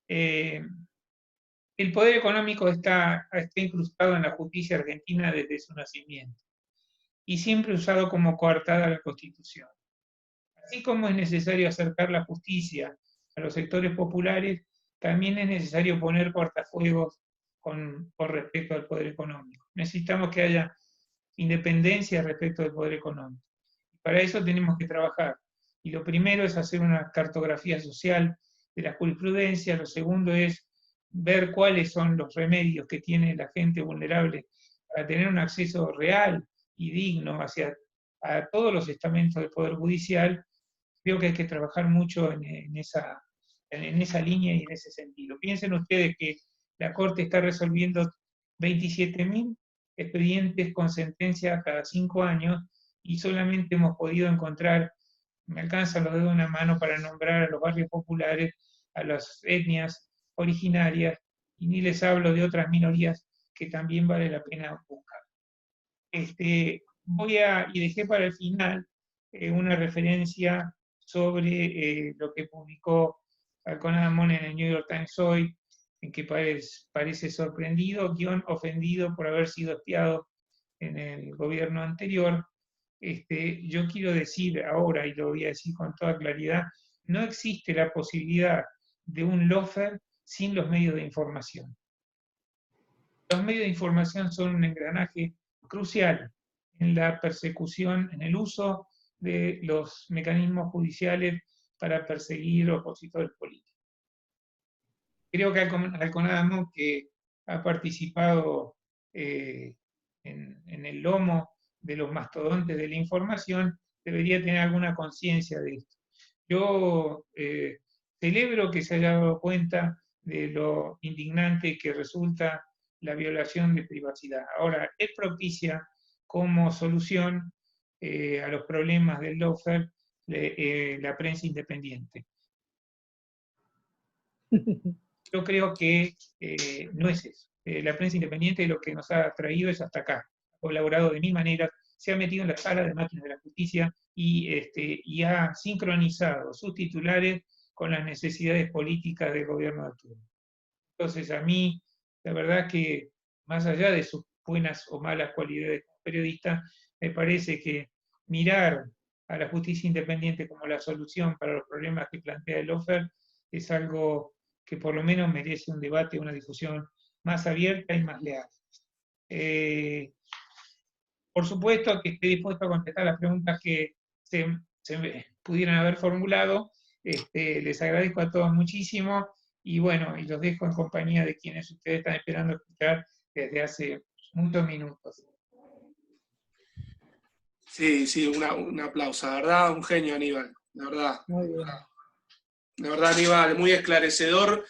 el poder económico está incrustado en la justicia argentina desde su nacimiento y siempre usado como coartada a la Constitución. Así como es necesario acercar la justicia a los sectores populares, también es necesario poner cortafuegos con respecto al poder económico. Necesitamos que haya independencia respecto del poder económico. Para eso tenemos que trabajar. Y lo primero es hacer una cartografía social de la jurisprudencia, lo segundo es ver cuáles son los remedios que tiene la gente vulnerable para tener un acceso real y digno a todos los estamentos del Poder Judicial. Creo que hay que trabajar mucho en esa línea y en ese sentido. Piensen ustedes que la Corte está resolviendo 27.000 expedientes con sentencia cada 5 años y solamente hemos podido encontrar, me alcanzan los dedos de una mano para nombrar a los barrios populares, a las etnias originarias, y ni les hablo de otras minorías que también vale la pena buscar. Y dejé para el final una referencia sobre lo que publicó Alcona Damón en el New York Times hoy, en que parece sorprendido, ofendido por haber sido espiado en el gobierno anterior. Yo quiero decir ahora, y lo voy a decir con toda claridad, no existe la posibilidad de un lawfare sin los medios de información. los medios de información son un engranaje crucial en la persecución, en el uso de los mecanismos judiciales para perseguir opositores políticos. Creo que Alconadamo, que ha participado en el lomo de los mastodontes de la información, debería tener alguna conciencia de esto. Yo celebro que se haya dado cuenta de lo indignante que resulta la violación de privacidad. Ahora, es propicia como solución a los problemas del lawfare la prensa independiente. Yo creo que no es eso. La prensa independiente lo que nos ha traído es hasta acá. Ha colaborado de mil maneras, se ha metido en la sala de máquinas de la justicia y ha sincronizado sus titulares con las necesidades políticas del gobierno de turno. Entonces, a mí, la verdad que, más allá de sus buenas o malas cualidades como periodista, me parece que mirar a la justicia independiente como la solución para los problemas que plantea el lawfare es algo que por lo menos merece un debate, una discusión más abierta y más leal. Por supuesto que estoy dispuesto a contestar las preguntas que se pudieran haber formulado. Les agradezco a todos muchísimo y bueno, y los dejo en compañía de quienes ustedes están esperando escuchar desde hace muchos minutos. Sí, sí, un aplauso, la verdad, un genio Aníbal, la verdad. Muy bien. La verdad, Aníbal, muy esclarecedor.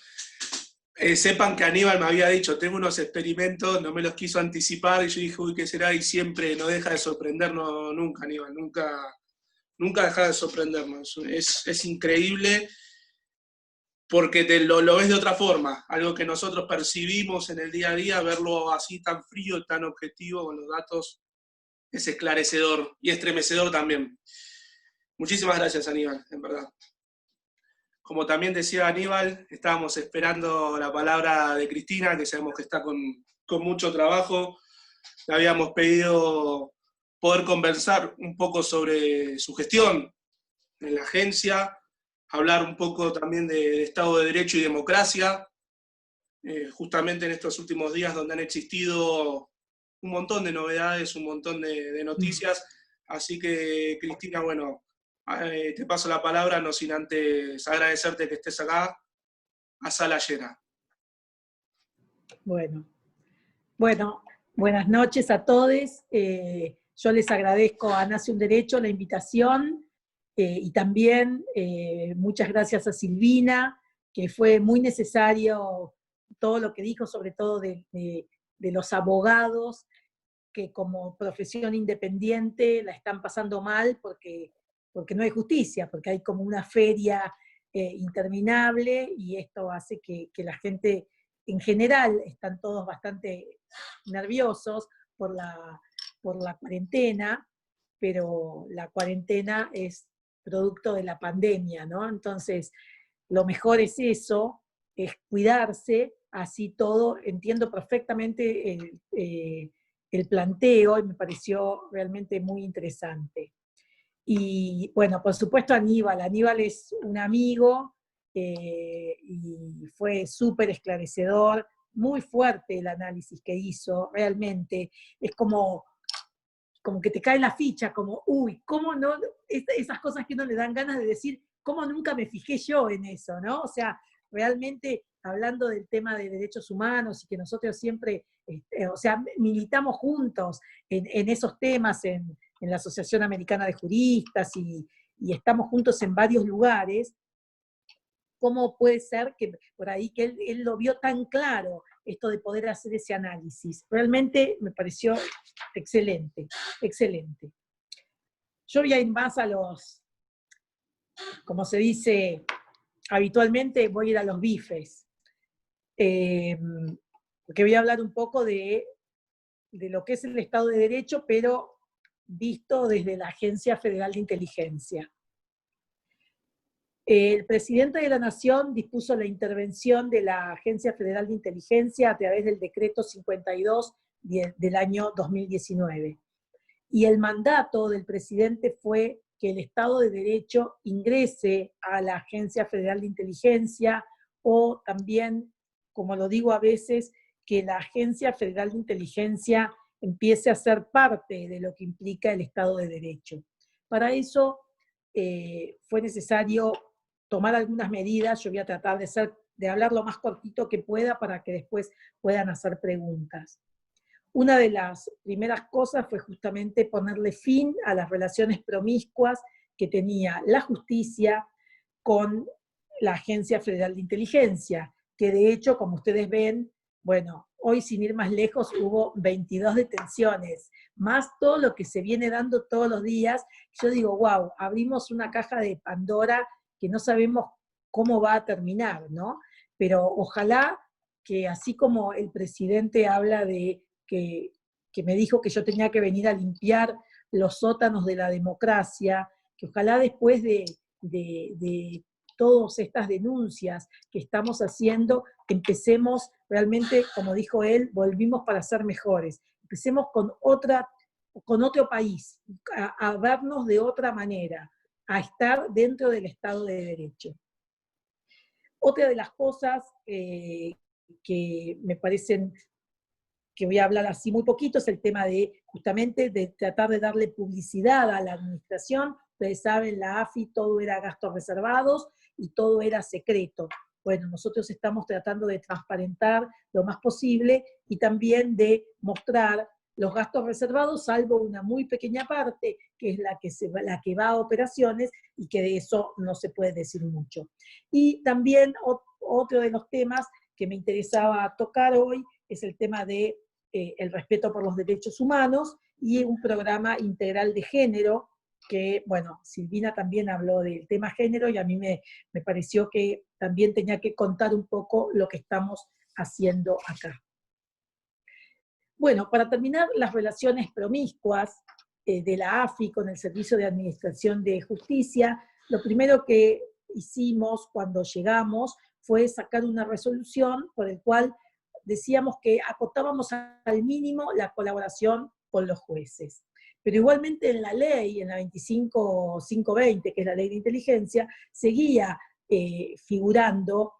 Sepan que Aníbal me había dicho, tengo unos experimentos, no me los quiso anticipar, y yo dije, uy, ¿qué será? Y siempre no deja de sorprendernos nunca, Aníbal, nunca deja de sorprendernos. Es increíble, porque lo ves de otra forma, algo que nosotros percibimos en el día a día, verlo así tan frío, tan objetivo, con los datos, es esclarecedor y estremecedor también. Muchísimas gracias, Aníbal, en verdad. Como también decía Aníbal, estábamos esperando la palabra de Cristina, que sabemos que está con mucho trabajo. Le habíamos pedido poder conversar un poco sobre su gestión en la agencia, hablar un poco también de Estado de Derecho y democracia, justamente en estos últimos días donde han existido un montón de novedades, un montón de noticias. Así que, Cristina, bueno, te paso la palabra, no sin antes agradecerte que estés acá, a sala llena. Bueno, buenas noches a todos. Yo les agradezco a Nace un Derecho la invitación y también muchas gracias a Silvina, que fue muy necesario todo lo que dijo, sobre todo de los abogados que como profesión independiente la están pasando mal porque no hay justicia, porque hay como una feria interminable y esto hace que la gente en general están todos bastante nerviosos por la cuarentena, pero la cuarentena es producto de la pandemia, ¿no? Entonces, lo mejor es eso, es cuidarse, así todo. Entiendo perfectamente el planteo y me pareció realmente muy interesante. Y bueno, por supuesto Aníbal es un amigo y fue súper esclarecedor, muy fuerte el análisis que hizo, realmente. Es como que te cae la ficha, como, uy, ¿cómo no? Esas cosas que no le dan ganas de decir, ¿cómo nunca me fijé yo en eso, no? O sea, realmente hablando del tema de derechos humanos y que nosotros siempre, o sea, militamos juntos en esos temas, en la Asociación Americana de Juristas y estamos juntos en varios lugares. ¿Cómo puede ser que por ahí que él lo vio tan claro, esto de poder hacer ese análisis? Realmente me pareció excelente, excelente. Yo voy a ir más a los, como se dice habitualmente, voy a ir a los bifes, porque voy a hablar un poco de lo que es el Estado de Derecho, pero visto desde la Agencia Federal de Inteligencia. El presidente de la Nación dispuso la intervención de la Agencia Federal de Inteligencia a través del decreto 52 del año 2019. Y el mandato del presidente fue que el Estado de Derecho ingrese a la Agencia Federal de Inteligencia, o también, como lo digo a veces, que la Agencia Federal de Inteligencia empiece a ser parte de lo que implica el Estado de Derecho. Para eso fue necesario tomar algunas medidas. Yo voy a tratar de hablar lo más cortito que pueda para que después puedan hacer preguntas. Una de las primeras cosas fue justamente ponerle fin a las relaciones promiscuas que tenía la justicia con la Agencia Federal de Inteligencia, que de hecho, como ustedes ven, bueno, hoy sin ir más lejos hubo 22 detenciones, más todo lo que se viene dando todos los días. Yo digo, wow, abrimos una caja de Pandora que no sabemos cómo va a terminar, ¿no? Pero ojalá que así como el presidente habla de que me dijo que yo tenía que venir a limpiar los sótanos de la democracia, que ojalá después de todas estas denuncias que estamos haciendo, empecemos realmente, como dijo él, volvimos para ser mejores. Empecemos con otro país, a vernos de otra manera, a estar dentro del Estado de Derecho. Otra de las cosas que me parecen que voy a hablar así muy poquito, es el tema de justamente de tratar de darle publicidad a la administración. Ustedes saben, la AFI todo era gastos reservados y todo era secreto. Bueno, nosotros estamos tratando de transparentar lo más posible y también de mostrar los gastos reservados, salvo una muy pequeña parte, que es la que va a operaciones, y que de eso no se puede decir mucho. Y también otro de los temas que me interesaba tocar hoy es el tema de el respeto por los derechos humanos y un programa integral de género, que, bueno, Silvina también habló del tema género y a mí me pareció que también tenía que contar un poco lo que estamos haciendo acá. Bueno, para terminar, las relaciones promiscuas de la AFI con el Servicio de Administración de Justicia, lo primero que hicimos cuando llegamos fue sacar una resolución por el cual decíamos que acotábamos al mínimo la colaboración con los jueces. Pero igualmente en la ley, en la 25520, que es la ley de inteligencia, seguía figurando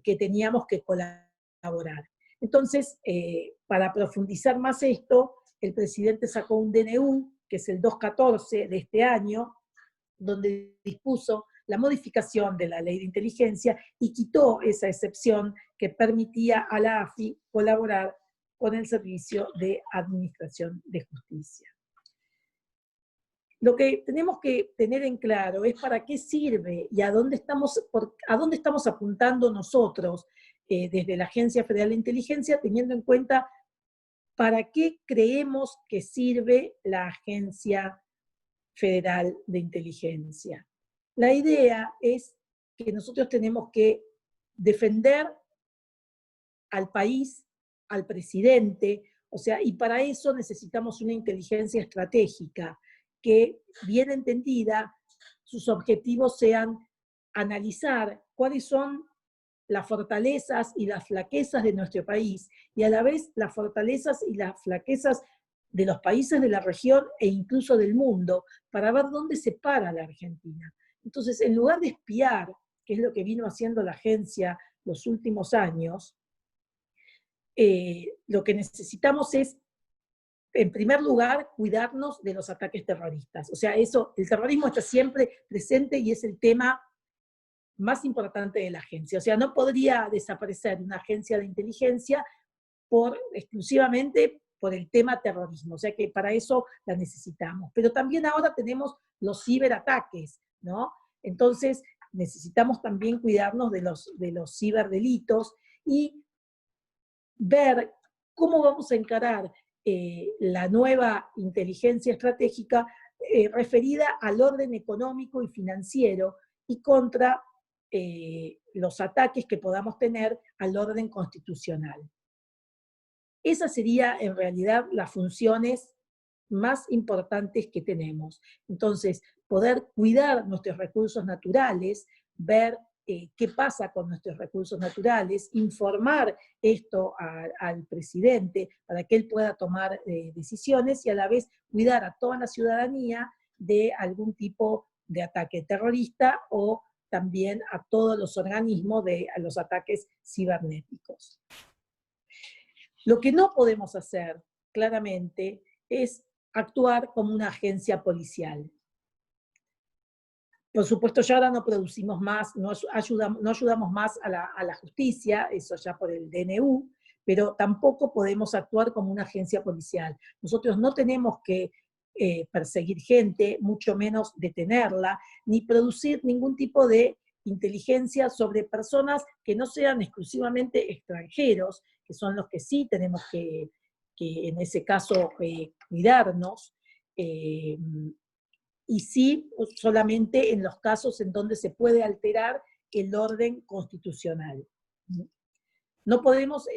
que teníamos que colaborar. Entonces, para profundizar más esto, el presidente sacó un DNU, que es el 214 de este año, donde dispuso la modificación de la ley de inteligencia y quitó esa excepción que permitía a la AFI colaborar con el Servicio de Administración de Justicia. Lo que tenemos que tener en claro es para qué sirve y a dónde estamos apuntando nosotros desde la Agencia Federal de Inteligencia, teniendo en cuenta para qué creemos que sirve la Agencia Federal de Inteligencia. La idea es que nosotros tenemos que defender al país, al presidente, o sea, y para eso necesitamos una inteligencia estratégica que, bien entendida, sus objetivos sean analizar cuáles son las fortalezas y las flaquezas de nuestro país, y a la vez las fortalezas y las flaquezas de los países de la región e incluso del mundo, para ver dónde se para la Argentina. Entonces, en lugar de espiar, que es lo que vino haciendo la agencia los últimos años, lo que necesitamos es, en primer lugar, cuidarnos de los ataques terroristas. O sea, el terrorismo está siempre presente y es el tema más importante de la agencia. O sea, no podría desaparecer una agencia de inteligencia exclusivamente por el tema terrorismo. O sea que para eso la necesitamos. Pero también ahora tenemos los ciberataques, ¿no? Entonces necesitamos también cuidarnos de los ciberdelitos y ver cómo vamos a encarar la nueva inteligencia estratégica referida al orden económico y financiero y contra los ataques que podamos tener al orden constitucional. Esas serían en realidad las funciones más importantes que tenemos. Entonces, poder cuidar nuestros recursos naturales, ver qué pasa con nuestros recursos naturales, informar esto al presidente para que él pueda tomar decisiones y a la vez cuidar a toda la ciudadanía de algún tipo de ataque terrorista o también a todos los organismos de los ataques cibernéticos. Lo que no podemos hacer, claramente, es actuar como una agencia policial. Por supuesto, ya ahora no producimos más, no ayudamos más a la justicia, eso ya por el DNU, pero tampoco podemos actuar como una agencia policial. Nosotros no tenemos que perseguir gente, mucho menos detenerla, ni producir ningún tipo de inteligencia sobre personas que no sean exclusivamente extranjeros, que son los que sí tenemos que en ese caso cuidarnos, y sí solamente en los casos en donde se puede alterar el orden constitucional. No podemos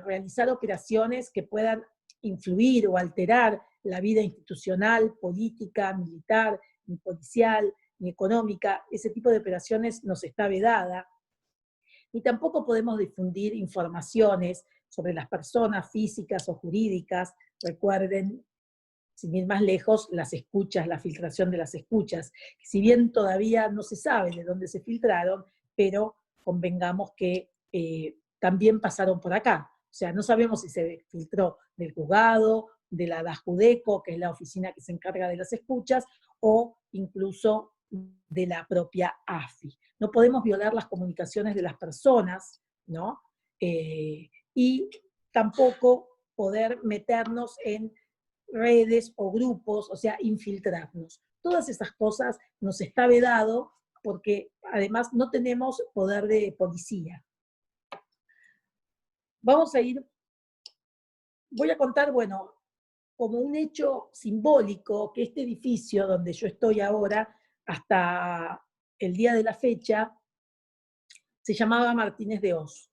realizar operaciones que puedan influir o alterar la vida institucional, política, militar, ni policial, ni económica. Ese tipo de operaciones nos está vedada. Ni tampoco podemos difundir informaciones sobre las personas físicas o jurídicas. Recuerden, sin ir más lejos, las escuchas, la filtración de las escuchas, que si bien todavía no se sabe de dónde se filtraron, pero convengamos que también pasaron por acá. O sea, no sabemos si se filtró del juzgado, de la DAJUDECO, que es la oficina que se encarga de las escuchas, o incluso de la propia AFI. No podemos violar las comunicaciones de las personas, ¿no? Y tampoco poder meternos en redes o grupos, o sea, infiltrarnos. Todas esas cosas nos está vedado porque además no tenemos poder de policía. Voy a contar, bueno, como un hecho simbólico, que este edificio donde yo estoy ahora, hasta el día de la fecha, se llamaba Martínez de Oz.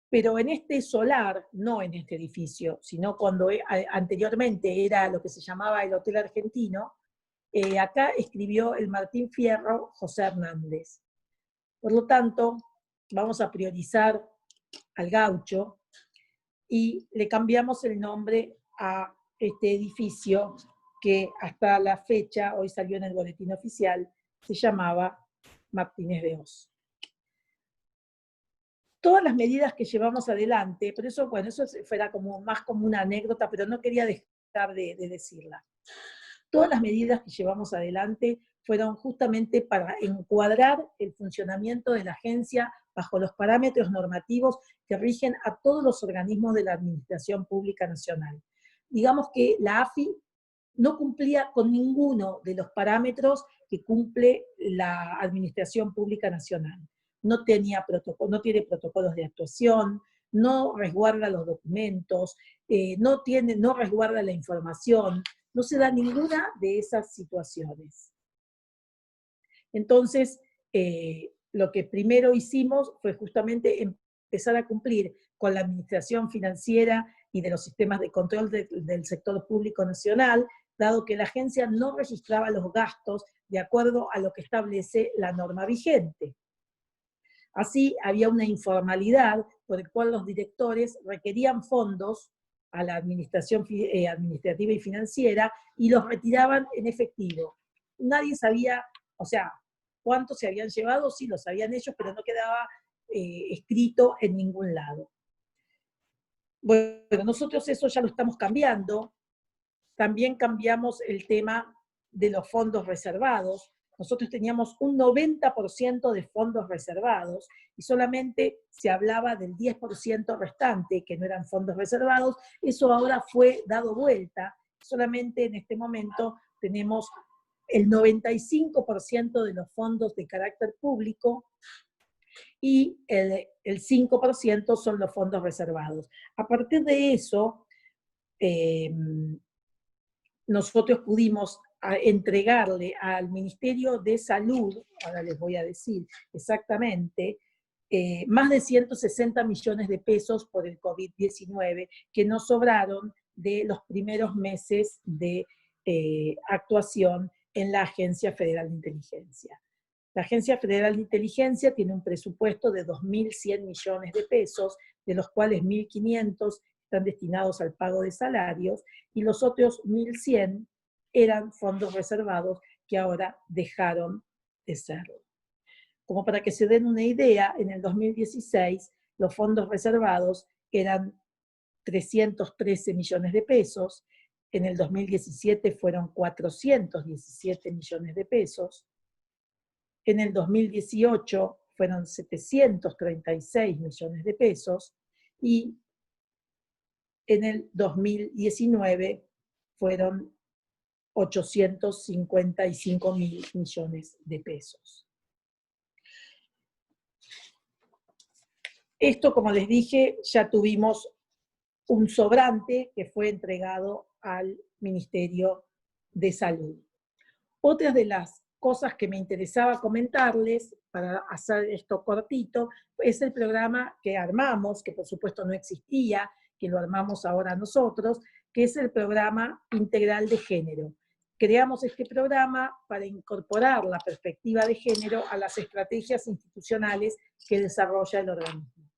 Pero en este solar, no en este edificio, sino cuando anteriormente era lo que se llamaba el Hotel Argentino, acá escribió el Martín Fierro José Hernández. Por lo tanto, vamos a priorizar al gaucho y le cambiamos el nombre a este edificio que hasta la fecha, hoy salió en el boletín oficial, se llamaba Martínez de Oz. Todas las medidas que llevamos adelante, pero eso, bueno, eso fuera más como una anécdota, pero no quería dejar de decirla. Todas las medidas que llevamos adelante fueron justamente para encuadrar el funcionamiento de la agencia bajo los parámetros normativos que rigen a todos los organismos de la Administración Pública Nacional. Digamos que la AFI no cumplía con ninguno de los parámetros que cumple la Administración Pública Nacional. No tiene protocolos de actuación, no resguarda los documentos, no resguarda la información, no se da ninguna de esas situaciones. Entonces, lo que primero hicimos fue justamente empezar a cumplir con la administración financiera y de los sistemas de control del sector público nacional, dado que la agencia no registraba los gastos de acuerdo a lo que establece la norma vigente. Así, había una informalidad por el cual los directores requerían fondos a la administración administrativa y financiera y los retiraban en efectivo. Nadie sabía, o sea, cuántos se habían llevado, sí, lo sabían ellos, pero no quedaba escrito en ningún lado. Bueno, nosotros eso ya lo estamos cambiando. También cambiamos el tema de los fondos reservados. Nosotros teníamos un 90% de fondos reservados y solamente se hablaba del 10% restante, que no eran fondos reservados. Eso ahora fue dado vuelta. Solamente en este momento tenemos el 95% de los fondos de carácter público y el 5% son los fondos reservados. A partir de eso, nosotros pudimos entregarle al Ministerio de Salud, ahora les voy a decir exactamente, más de 160 millones de pesos por el COVID-19 que nos sobraron de los primeros meses de actuación en la Agencia Federal de Inteligencia. La Agencia Federal de Inteligencia tiene un presupuesto de 2.100 millones de pesos, de los cuales 1.500 están destinados al pago de salarios, y los otros 1.100 eran fondos reservados que ahora dejaron de serlo. Como para que se den una idea, en el 2016 los fondos reservados eran 313 millones de pesos, en el 2017 fueron 417 millones de pesos, en el 2018 fueron 736 millones de pesos, y en el 2019 fueron 855 mil millones de pesos. Esto, como les dije, ya tuvimos un sobrante que fue entregado al Ministerio de Salud. Otras de las cosas que me interesaba comentarles, para hacer esto cortito, es el programa que armamos, que por supuesto no existía, que lo armamos ahora nosotros, que es el programa integral de género. Creamos este programa para incorporar la perspectiva de género a las estrategias institucionales que desarrolla el organismo.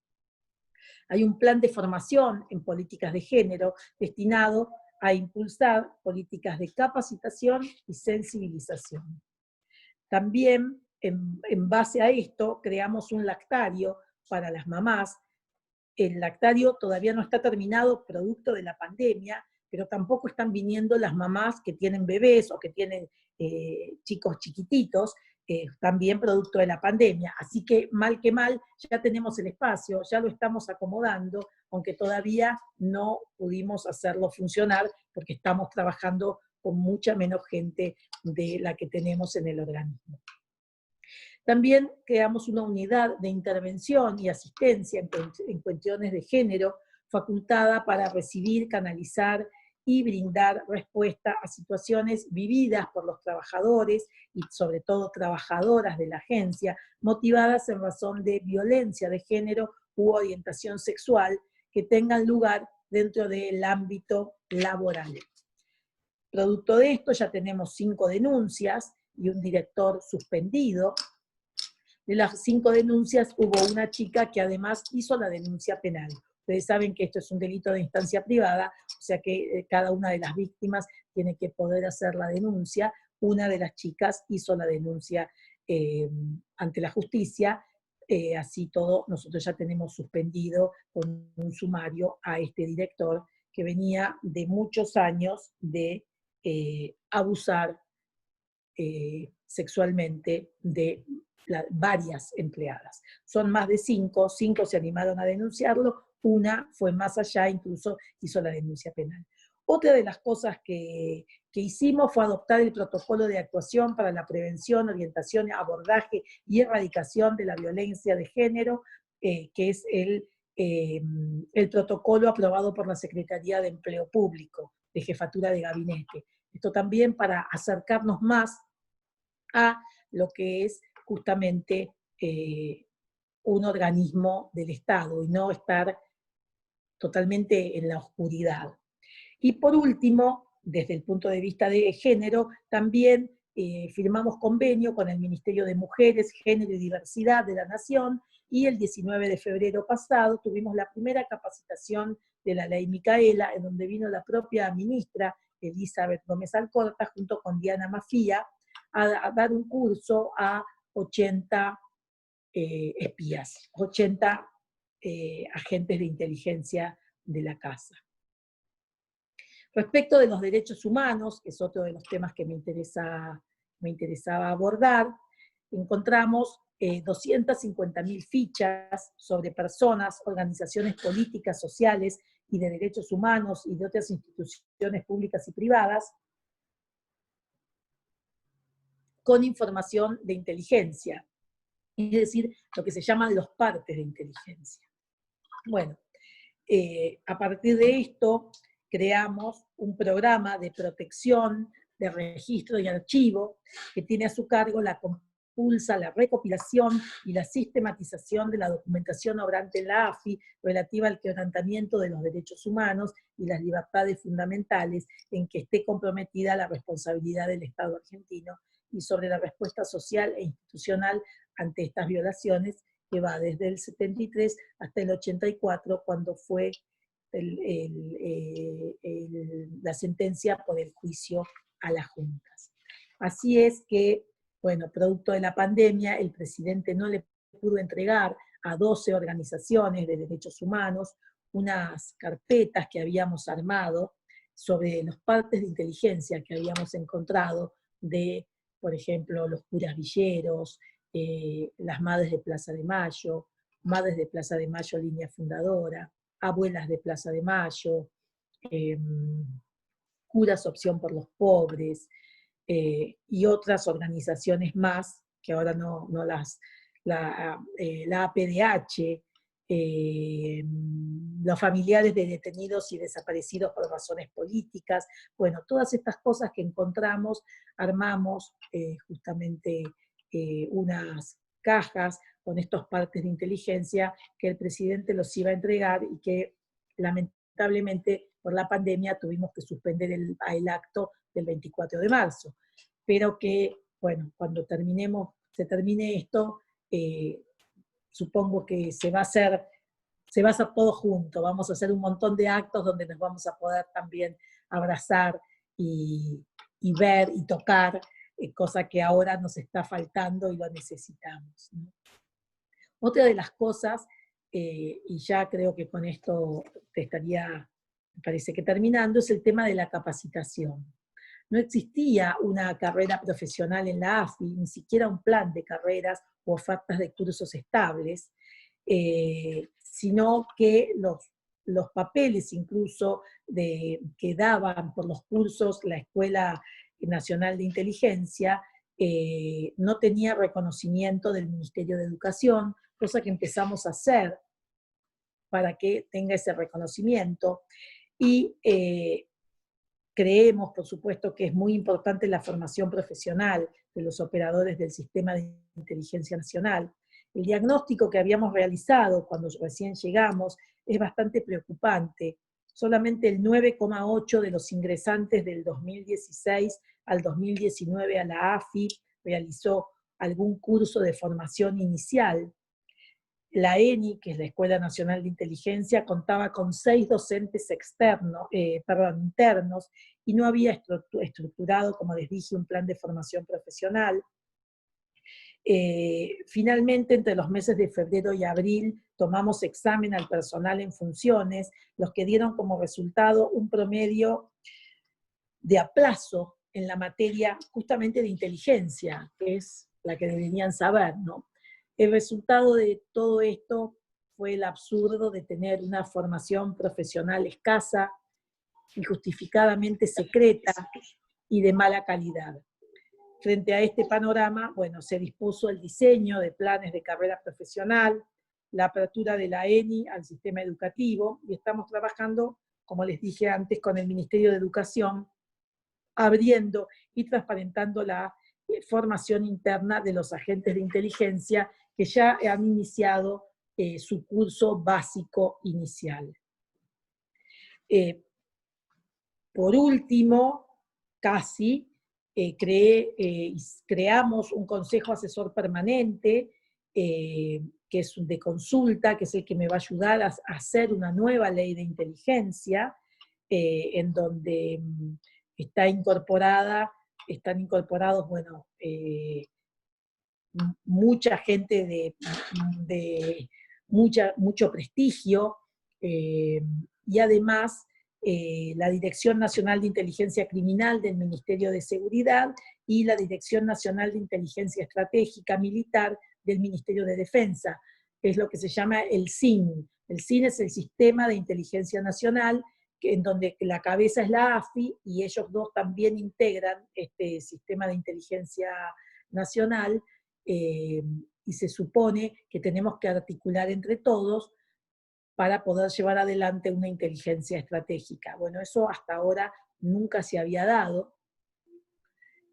Hay un plan de formación en políticas de género destinado a impulsar políticas de capacitación y sensibilización. También, en base a esto, creamos un lactario para las mamás. El lactario todavía no está terminado, producto de la pandemia, pero tampoco están viniendo las mamás que tienen bebés o que tienen chicos chiquititos, también producto de la pandemia. Así que mal ya tenemos el espacio, ya lo estamos acomodando, aunque todavía no pudimos hacerlo funcionar porque estamos trabajando con mucha menos gente de la que tenemos en el organismo. También creamos una unidad de intervención y asistencia en cuestiones de género, facultada para recibir, canalizar y brindar respuesta a situaciones vividas por los trabajadores y sobre todo trabajadoras de la agencia, motivadas en razón de violencia de género u orientación sexual que tengan lugar dentro del ámbito laboral. Producto de esto ya tenemos 5 denuncias y un director suspendido. De las 5 denuncias hubo una chica que además hizo la denuncia penal. Ustedes saben que esto es un delito de instancia privada, o sea que cada una de las víctimas tiene que poder hacer la denuncia. Una de las chicas hizo la denuncia ante la justicia, así todo, nosotros ya tenemos suspendido con un sumario a este director que venía de muchos años de abusar sexualmente de varias empleadas. Son más de 5 se animaron a denunciarlo, una fue más allá, incluso hizo la denuncia penal. Otra de las cosas que hicimos fue adoptar el protocolo de actuación para la prevención, orientación, abordaje y erradicación de la violencia de género, que es el protocolo aprobado por la Secretaría de Empleo Público, de Jefatura de Gabinete. Esto también para acercarnos más a lo que es justamente un organismo del Estado y no estar totalmente en la oscuridad. Y por último, desde el punto de vista de género, también firmamos convenio con el Ministerio de Mujeres, Género y Diversidad de la Nación, y el 19 de febrero pasado tuvimos la primera capacitación de la Ley Micaela, en donde vino la propia ministra Elizabeth Gómez Alcorta, junto con Diana Mafía, a dar un curso a 80 espías, 80 agentes de inteligencia de la casa. Respecto de los derechos humanos, que es otro de los temas que me interesaba abordar, encontramos 250.000 fichas sobre personas, organizaciones políticas, sociales y de derechos humanos y de otras instituciones públicas y privadas, con información de inteligencia, es decir, lo que se llaman los partes de inteligencia. Bueno, a partir de esto creamos un programa de protección, de registro y archivo, que tiene a su cargo la compulsa, la recopilación y la sistematización de la documentación obrante en la AFI relativa al quebrantamiento de los derechos humanos y las libertades fundamentales en que esté comprometida la responsabilidad del Estado argentino y sobre la respuesta social e institucional ante estas violaciones, que va desde el 73 hasta el 84, cuando fue la sentencia por el juicio a las juntas. Así es que, bueno, producto de la pandemia, el presidente no le pudo entregar a 12 organizaciones de derechos humanos unas carpetas que habíamos armado sobre los partes de inteligencia que habíamos encontrado de, por ejemplo, los curas villeros, las madres de Plaza de Mayo, madres de Plaza de Mayo línea fundadora, abuelas de Plaza de Mayo, curas opción por los pobres, y otras organizaciones más, que ahora no las, la APDH, los familiares de detenidos y desaparecidos por razones políticas. Bueno, todas estas cosas que encontramos, armamos justamente unas cajas con estos partes de inteligencia que el presidente los iba a entregar y que lamentablemente por la pandemia tuvimos que suspender el acto del 24 de marzo. Pero que, bueno, cuando se termine esto, supongo que se va a hacer todo junto, vamos a hacer un montón de actos donde nos vamos a poder también abrazar y ver y tocar, cosa que ahora nos está faltando y lo necesitamos, ¿no? Otra de las cosas, y ya creo que con esto te estaría, me parece que terminando, es el tema de la capacitación. No existía una carrera profesional en la AFI, ni siquiera un plan de carreras o ofertas de cursos estables, sino que los papeles incluso que daban por los cursos la Escuela Nacional de Inteligencia no tenía reconocimiento del Ministerio de Educación, cosa que empezamos a hacer para que tenga ese reconocimiento. Y creemos, por supuesto, que es muy importante la formación profesional de los operadores del Sistema de Inteligencia Nacional. El diagnóstico que habíamos realizado cuando recién llegamos es bastante preocupante. Solamente el 9,8% de los ingresantes del 2016 al 2019 a la AFI realizó algún curso de formación inicial. La ENI, que es la Escuela Nacional de Inteligencia, contaba con 6 docentes internos, y no había estructurado, como les dije, un plan de formación profesional. Finalmente, entre los meses de febrero y abril, tomamos examen al personal en funciones, los que dieron como resultado un promedio de aplazo en la materia justamente de inteligencia, que es la que deberían saber, ¿no? El resultado de todo esto fue el absurdo de tener una formación profesional escasa, injustificadamente secreta y de mala calidad. Frente a este panorama, bueno, se dispuso el diseño de planes de carrera profesional, la apertura de la ENI al sistema educativo, y estamos trabajando, como les dije antes, con el Ministerio de Educación, abriendo y transparentando la formación interna de los agentes de inteligencia que ya han iniciado su curso básico inicial. Por último, creamos un consejo asesor permanente, que es de consulta, que es el que me va a ayudar a hacer una nueva ley de inteligencia, en donde están incorporados, bueno, mucha gente de mucho prestigio, y además la Dirección Nacional de Inteligencia Criminal del Ministerio de Seguridad y la Dirección Nacional de Inteligencia Estratégica Militar del Ministerio de Defensa, que es lo que se llama el SIN. El SIN es el Sistema de Inteligencia Nacional, en donde la cabeza es la AFI, y ellos dos también integran este Sistema de Inteligencia Nacional, y se supone que tenemos que articular entre todos para poder llevar adelante una inteligencia estratégica. Bueno, eso hasta ahora nunca se había dado,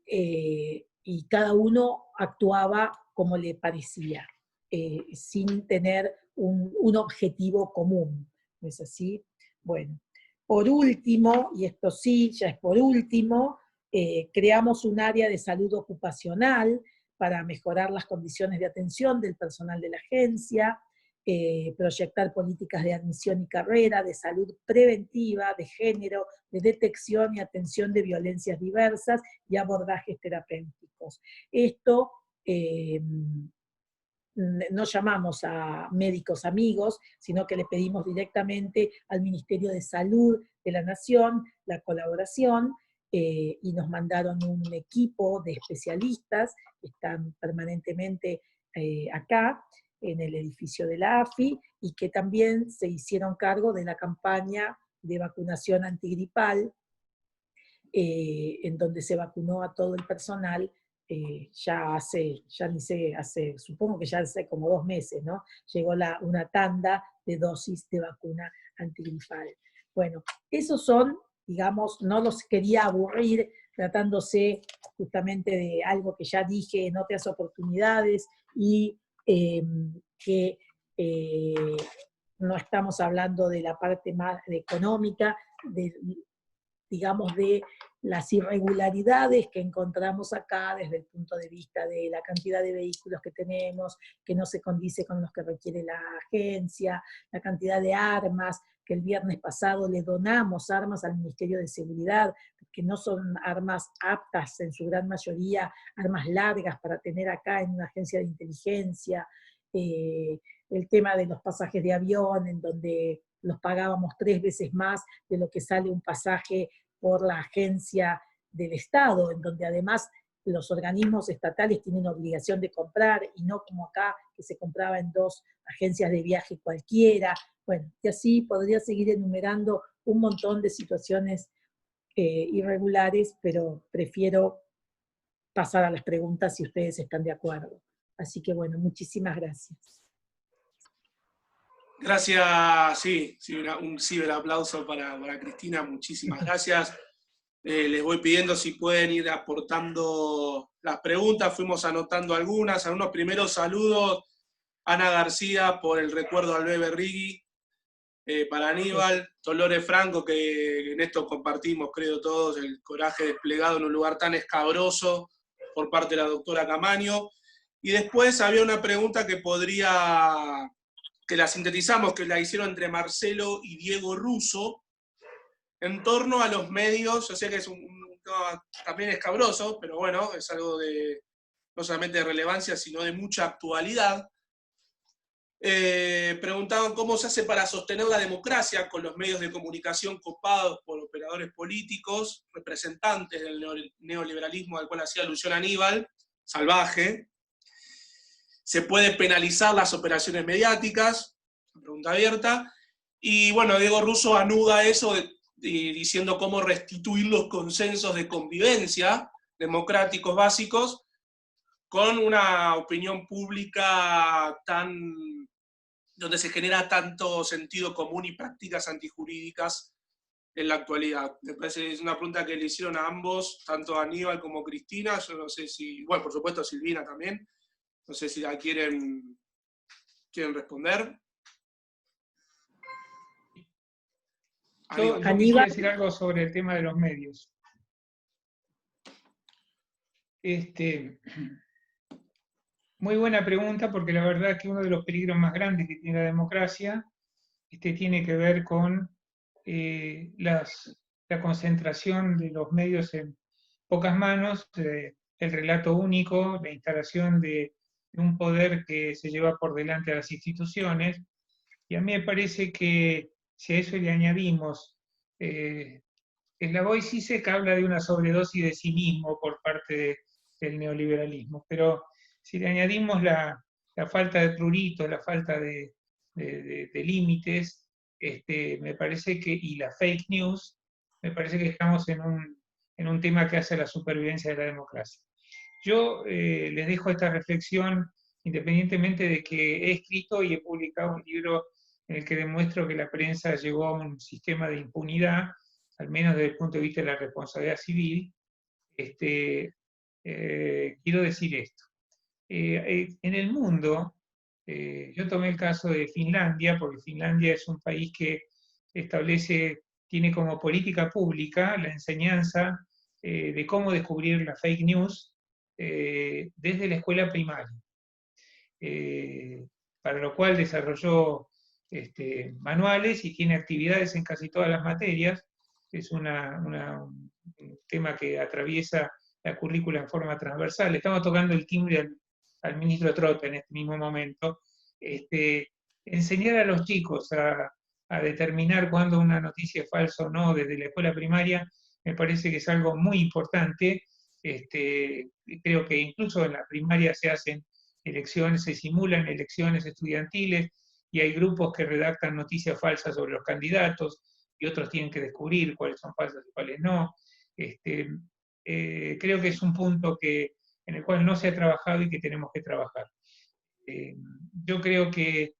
y cada uno actuaba como le parecía, sin tener un objetivo común, ¿no es así? Bueno, por último, y esto sí, ya es por último, creamos un área de salud ocupacional para mejorar las condiciones de atención del personal de la agencia, proyectar políticas de admisión y carrera, de salud preventiva, de género, de detección y atención de violencias diversas y abordajes terapéuticos. Esto no llamamos a médicos amigos, sino que le pedimos directamente al Ministerio de Salud de la Nación la colaboración, y nos mandaron un equipo de especialistas que están permanentemente acá, en el edificio de la AFI, y que también se hicieron cargo de la campaña de vacunación antigripal, en donde se vacunó a todo el personal, supongo que ya hace como 2 meses, ¿no? Llegó una tanda de dosis de vacuna antigripal. Bueno, esos son, digamos, no los quería aburrir tratándose justamente de algo que ya dije en otras oportunidades, y que no estamos hablando de la parte más económica, digamos, de las irregularidades que encontramos acá desde el punto de vista de la cantidad de vehículos que tenemos, que no se condice con los que requiere la agencia, la cantidad de armas, que el viernes pasado le donamos armas al Ministerio de Seguridad, que no son armas aptas en su gran mayoría, armas largas para tener acá en una agencia de inteligencia, el tema de los pasajes de avión, en donde los pagábamos 3 veces más de lo que sale un pasaje por la agencia del Estado, en donde además los organismos estatales tienen obligación de comprar, y no como acá, que se compraba en 2 agencias de viaje cualquiera. Bueno, y así podría seguir enumerando un montón de situaciones irregulares, pero prefiero pasar a las preguntas si ustedes están de acuerdo. Así que bueno, muchísimas gracias. Gracias, sí, un ciberaplauso para Cristina, muchísimas gracias. Les voy pidiendo si pueden ir aportando las preguntas, fuimos anotando algunos primeros saludos. Ana García por el recuerdo al bebé Rigui, para Aníbal, Dolores Franco, que en esto compartimos, creo todos, el coraje desplegado en un lugar tan escabroso por parte de la doctora Camaño. Y después había una pregunta que la sintetizamos, que la hicieron entre Marcelo y Diego Russo, en torno a los medios. Yo sé que es un tema también escabroso, pero bueno, es algo no solamente de relevancia, sino de mucha actualidad. Preguntaban cómo se hace para sostener la democracia con los medios de comunicación copados por operadores políticos, representantes del neoliberalismo al cual hacía alusión Aníbal, salvaje. ¿Se puede penalizar las operaciones mediáticas? Pregunta abierta. Y bueno, Diego Russo anuda eso diciendo cómo restituir los consensos de convivencia democráticos básicos con una opinión pública donde se genera tanto sentido común y prácticas antijurídicas en la actualidad. Me parece que es una pregunta que le hicieron a ambos, tanto a Aníbal como a Cristina. Yo no sé si, bueno, por supuesto a Silvina también. No sé si la quieren responder. Yo quisiera decir algo sobre el tema de los medios. Muy buena pregunta, porque la verdad es que uno de los peligros más grandes que tiene la democracia tiene que ver con la concentración de los medios en pocas manos, el relato único, la instalación de un poder que se lleva por delante a las instituciones. Y a mí me parece que si a eso le añadimos, Slavoj Žižek habla de una sobredosis de cinismo por parte del neoliberalismo, pero si le añadimos la falta de pruritos, la falta de límites, me parece que, y la fake news, me parece que estamos en un tema que hace a la supervivencia de la democracia. Yo les dejo esta reflexión, independientemente de que he escrito y he publicado un libro en el que demuestro que la prensa llegó a un sistema de impunidad, al menos desde el punto de vista de la responsabilidad civil. Quiero decir esto. En el mundo, yo tomé el caso de Finlandia, porque Finlandia es un país que tiene como política pública la enseñanza de cómo descubrir la fake news desde la escuela primaria, para lo cual desarrolló manuales y tiene actividades en casi todas las materias. Es un tema que atraviesa la currícula en forma transversal. Estamos tocando el timbre al ministro Trota en este mismo momento, enseñar a los chicos a determinar cuándo una noticia es falsa o no desde la escuela primaria, me parece que es algo muy importante. Creo que incluso en la primaria se hacen elecciones, se simulan elecciones estudiantiles, y hay grupos que redactan noticias falsas sobre los candidatos, y otros tienen que descubrir cuáles son falsas y cuáles no. Creo que es un punto en el cual no se ha trabajado y que tenemos que trabajar. Yo creo que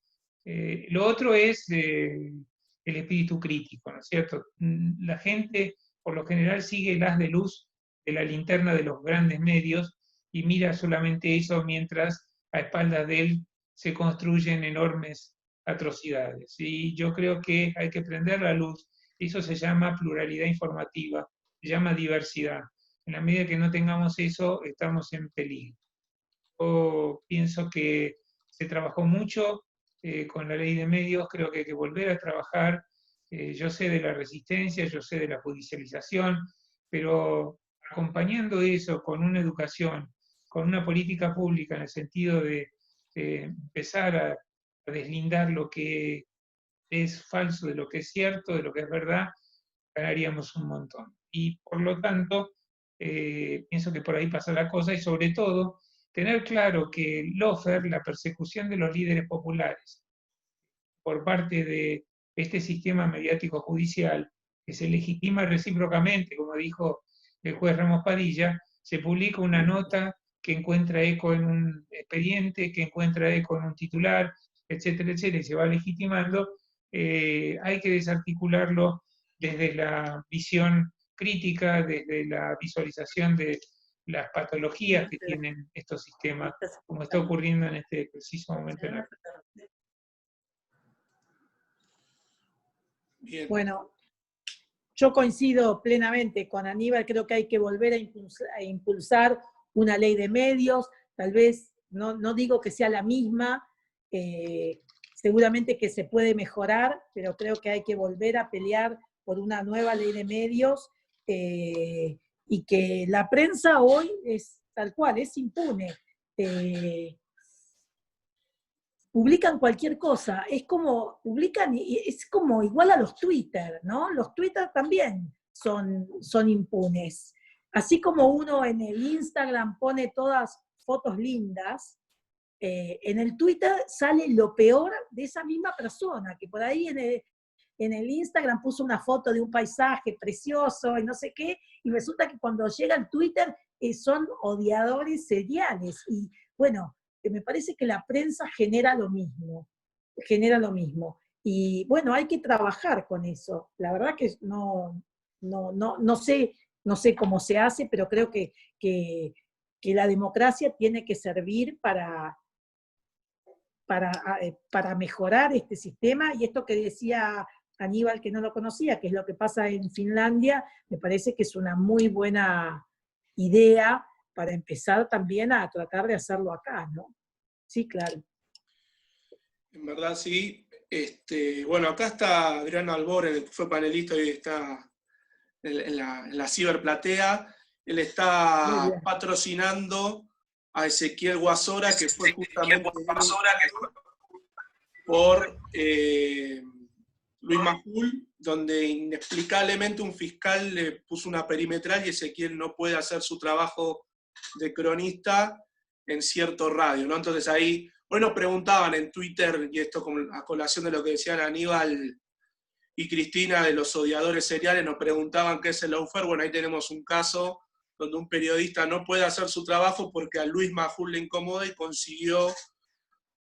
lo otro es el espíritu crítico, ¿no es cierto? La gente, por lo general, sigue el haz de luz de la linterna de los grandes medios y mira solamente eso, mientras a espaldas de él se construyen enormes atrocidades. Y yo creo que hay que prender la luz. Eso se llama pluralidad informativa, se llama diversidad. En la medida que no tengamos eso, estamos en peligro. Yo pienso que se trabajó mucho con la ley de medios, creo que hay que volver a trabajar. Yo sé de la resistencia, yo sé de la judicialización, pero acompañando eso con una educación, con una política pública en el sentido de empezar a deslindar lo que es falso de lo que es cierto, de lo que es verdad, ganaríamos un montón. Y por lo tanto, pienso que por ahí pasa la cosa, y sobre todo, tener claro que el lawfare, la persecución de los líderes populares por parte de este sistema mediático judicial, que se legitima recíprocamente, como dijo el juez Ramos Padilla, se publica una nota que encuentra eco en un expediente, que encuentra eco en un titular, etcétera, etcétera, y se va legitimando. Hay que desarticularlo desde la visión crítica, desde la visualización de las patologías que tienen estos sistemas, como está ocurriendo en este preciso momento en la... Bien. Bueno, yo coincido plenamente con Aníbal, creo que hay que volver a impulsar una ley de medios, tal vez, no digo que sea la misma, seguramente que se puede mejorar, pero creo que hay que volver a pelear por una nueva ley de medios, y que la prensa hoy es tal cual, es impune. Publican cualquier cosa, es como igual a los Twitter, ¿no? Los Twitter también son impunes. Así como uno en el Instagram pone todas fotos lindas, en el Twitter sale lo peor de esa misma persona, que por ahí en el Instagram puso una foto de un paisaje precioso y no sé qué, y resulta que cuando llega al Twitter son odiadores seriales. Y bueno, me parece que la prensa genera lo mismo. Y bueno, hay que trabajar con eso. La verdad que no sé cómo se hace, pero creo que la democracia tiene que servir para mejorar este sistema, y esto que decía Aníbal, que no lo conocía, que es lo que pasa en Finlandia, me parece que es una muy buena idea para empezar también a tratar de hacerlo acá, ¿no? Sí, claro. En verdad, sí. Bueno, acá está Adriano Albore, que fue panelista y está en la ciberplatea. Él está patrocinando a Ezequiel Guasora, que fue justamente por Luis Majul, donde inexplicablemente un fiscal le puso una perimetral y Ezequiel no puede hacer su trabajo de cronista en cierto radio, ¿no? Entonces ahí, hoy nos preguntaban en Twitter, y esto a colación de lo que decían Aníbal y Cristina de los odiadores seriales, nos preguntaban qué es el lawfare. Bueno, ahí tenemos un caso donde un periodista no puede hacer su trabajo porque a Luis Majul le incomoda y consiguió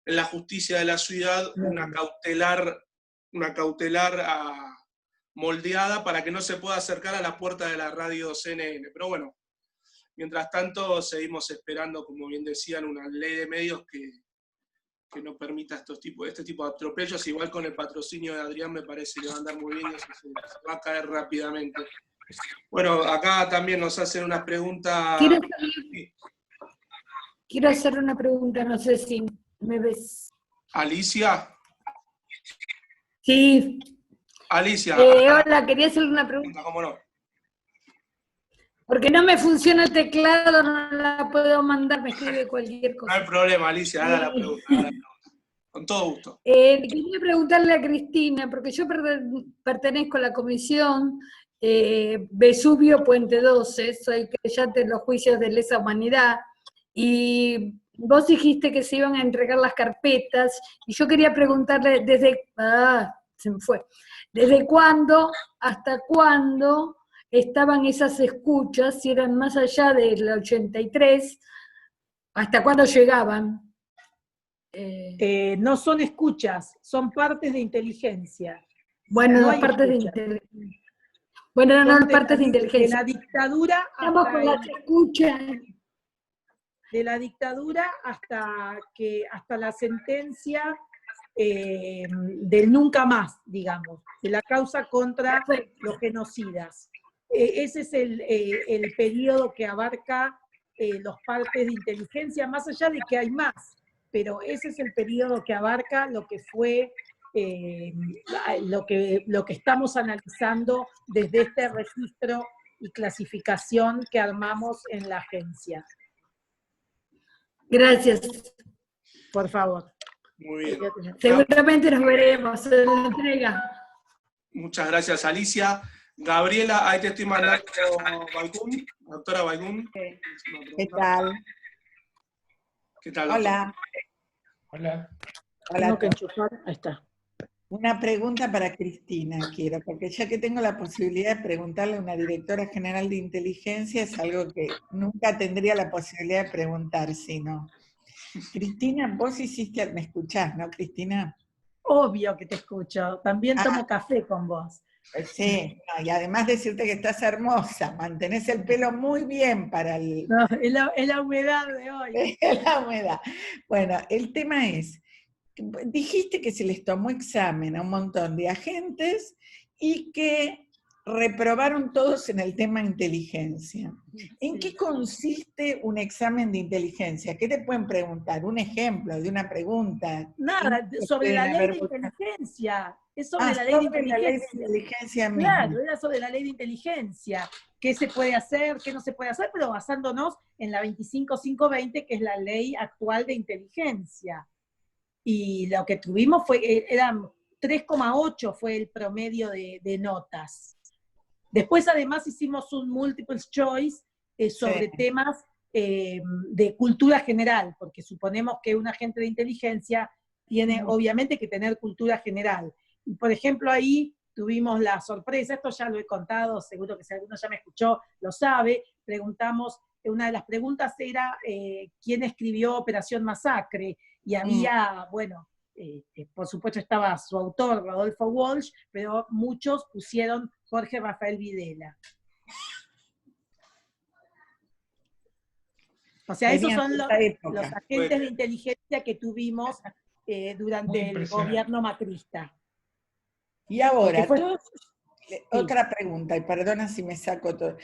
en la justicia de la ciudad una cautelar moldeada para que no se pueda acercar a la puerta de la radio CNN. Pero bueno, mientras tanto seguimos esperando, como bien decían, una ley de medios que no permita este tipo de atropellos. Igual con el patrocinio de Adrián me parece que va a andar muy bien y eso se va a caer rápidamente. Bueno, acá también nos hacen unas preguntas. Quiero hacer una pregunta, no sé si me ves. Alicia. Sí. Alicia. Hola, quería hacerle una pregunta. ¿Cómo no? Porque no me funciona el teclado, no la puedo mandar, me escribe cualquier No cosa. hay problema, Alicia, haga la pregunta. Con todo gusto. Quería preguntarle a Cristina, porque yo pertenezco a la comisión Vesubio Puente 12, soy creyente en los juicios de lesa humanidad, y vos dijiste que se iban a entregar las carpetas, y yo quería preguntarle se me fue, ¿desde cuándo hasta cuándo estaban esas escuchas, si eran más allá del 83, hasta cuándo llegaban? No son escuchas, son partes de inteligencia. Bueno, No las hay partes de escuchas. inteligencia. Bueno, no, Son las partes de de inteligencia. la dictadura Estamos hasta con las escuchas. de la dictadura hasta la sentencia del nunca más, digamos, de la causa contra los genocidas. Ese es el periodo que abarca los partes de inteligencia, más allá de que hay más, pero ese es el periodo que abarca lo que fue lo que estamos analizando desde este registro y clasificación que armamos en la agencia. Gracias. Por favor. Muy bien. Seguramente nos veremos en la entrega. Muchas gracias, Alicia. Gabriela, ahí te estoy mandando Baigún, doctora Baigún. ¿Qué tal? ¿Qué tal, doctora? Hola. Hola. Hola. Tengo que enchufar, ahí está. Una pregunta para Cristina quiero, porque ya que tengo la posibilidad de preguntarle a una directora general de inteligencia, es algo que nunca tendría la posibilidad de preguntar, sino. Cristina, vos hiciste, me escuchás, ¿no, Cristina? Obvio que te escucho. También tomo café con vos. Sí, no, y además decirte que estás hermosa, mantenés el pelo muy bien para el... No, es la humedad de hoy. la humedad. Bueno, el tema es, dijiste que se les tomó examen a un montón de agentes y que reprobaron todos en el tema inteligencia. ¿En qué consiste un examen de inteligencia? ¿Qué te pueden preguntar? ¿Un ejemplo de una pregunta? Nada, sobre la ley de inteligencia. Es sobre la ley de inteligencia. misma. Claro, era sobre la ley de inteligencia. ¿Qué se puede hacer, qué no se puede hacer? Pero basándonos en la 25520, que es la ley actual de inteligencia. Y lo que tuvimos eran 3,8 fue el promedio de notas. Después además hicimos un multiple choice sobre temas de cultura general, porque suponemos que un agente de inteligencia tiene obviamente que tener cultura general. Y por ejemplo ahí tuvimos la sorpresa, esto ya lo he contado, seguro que si alguno ya me escuchó lo sabe, preguntamos, una de las preguntas era ¿quién escribió Operación Masacre? Y había, bueno, por supuesto estaba su autor, Rodolfo Walsh, pero muchos pusieron Jorge Rafael Videla. O sea, esos son los agentes de inteligencia que tuvimos durante el gobierno macrista. Y ahora, otra pregunta, y perdona si me saco todo.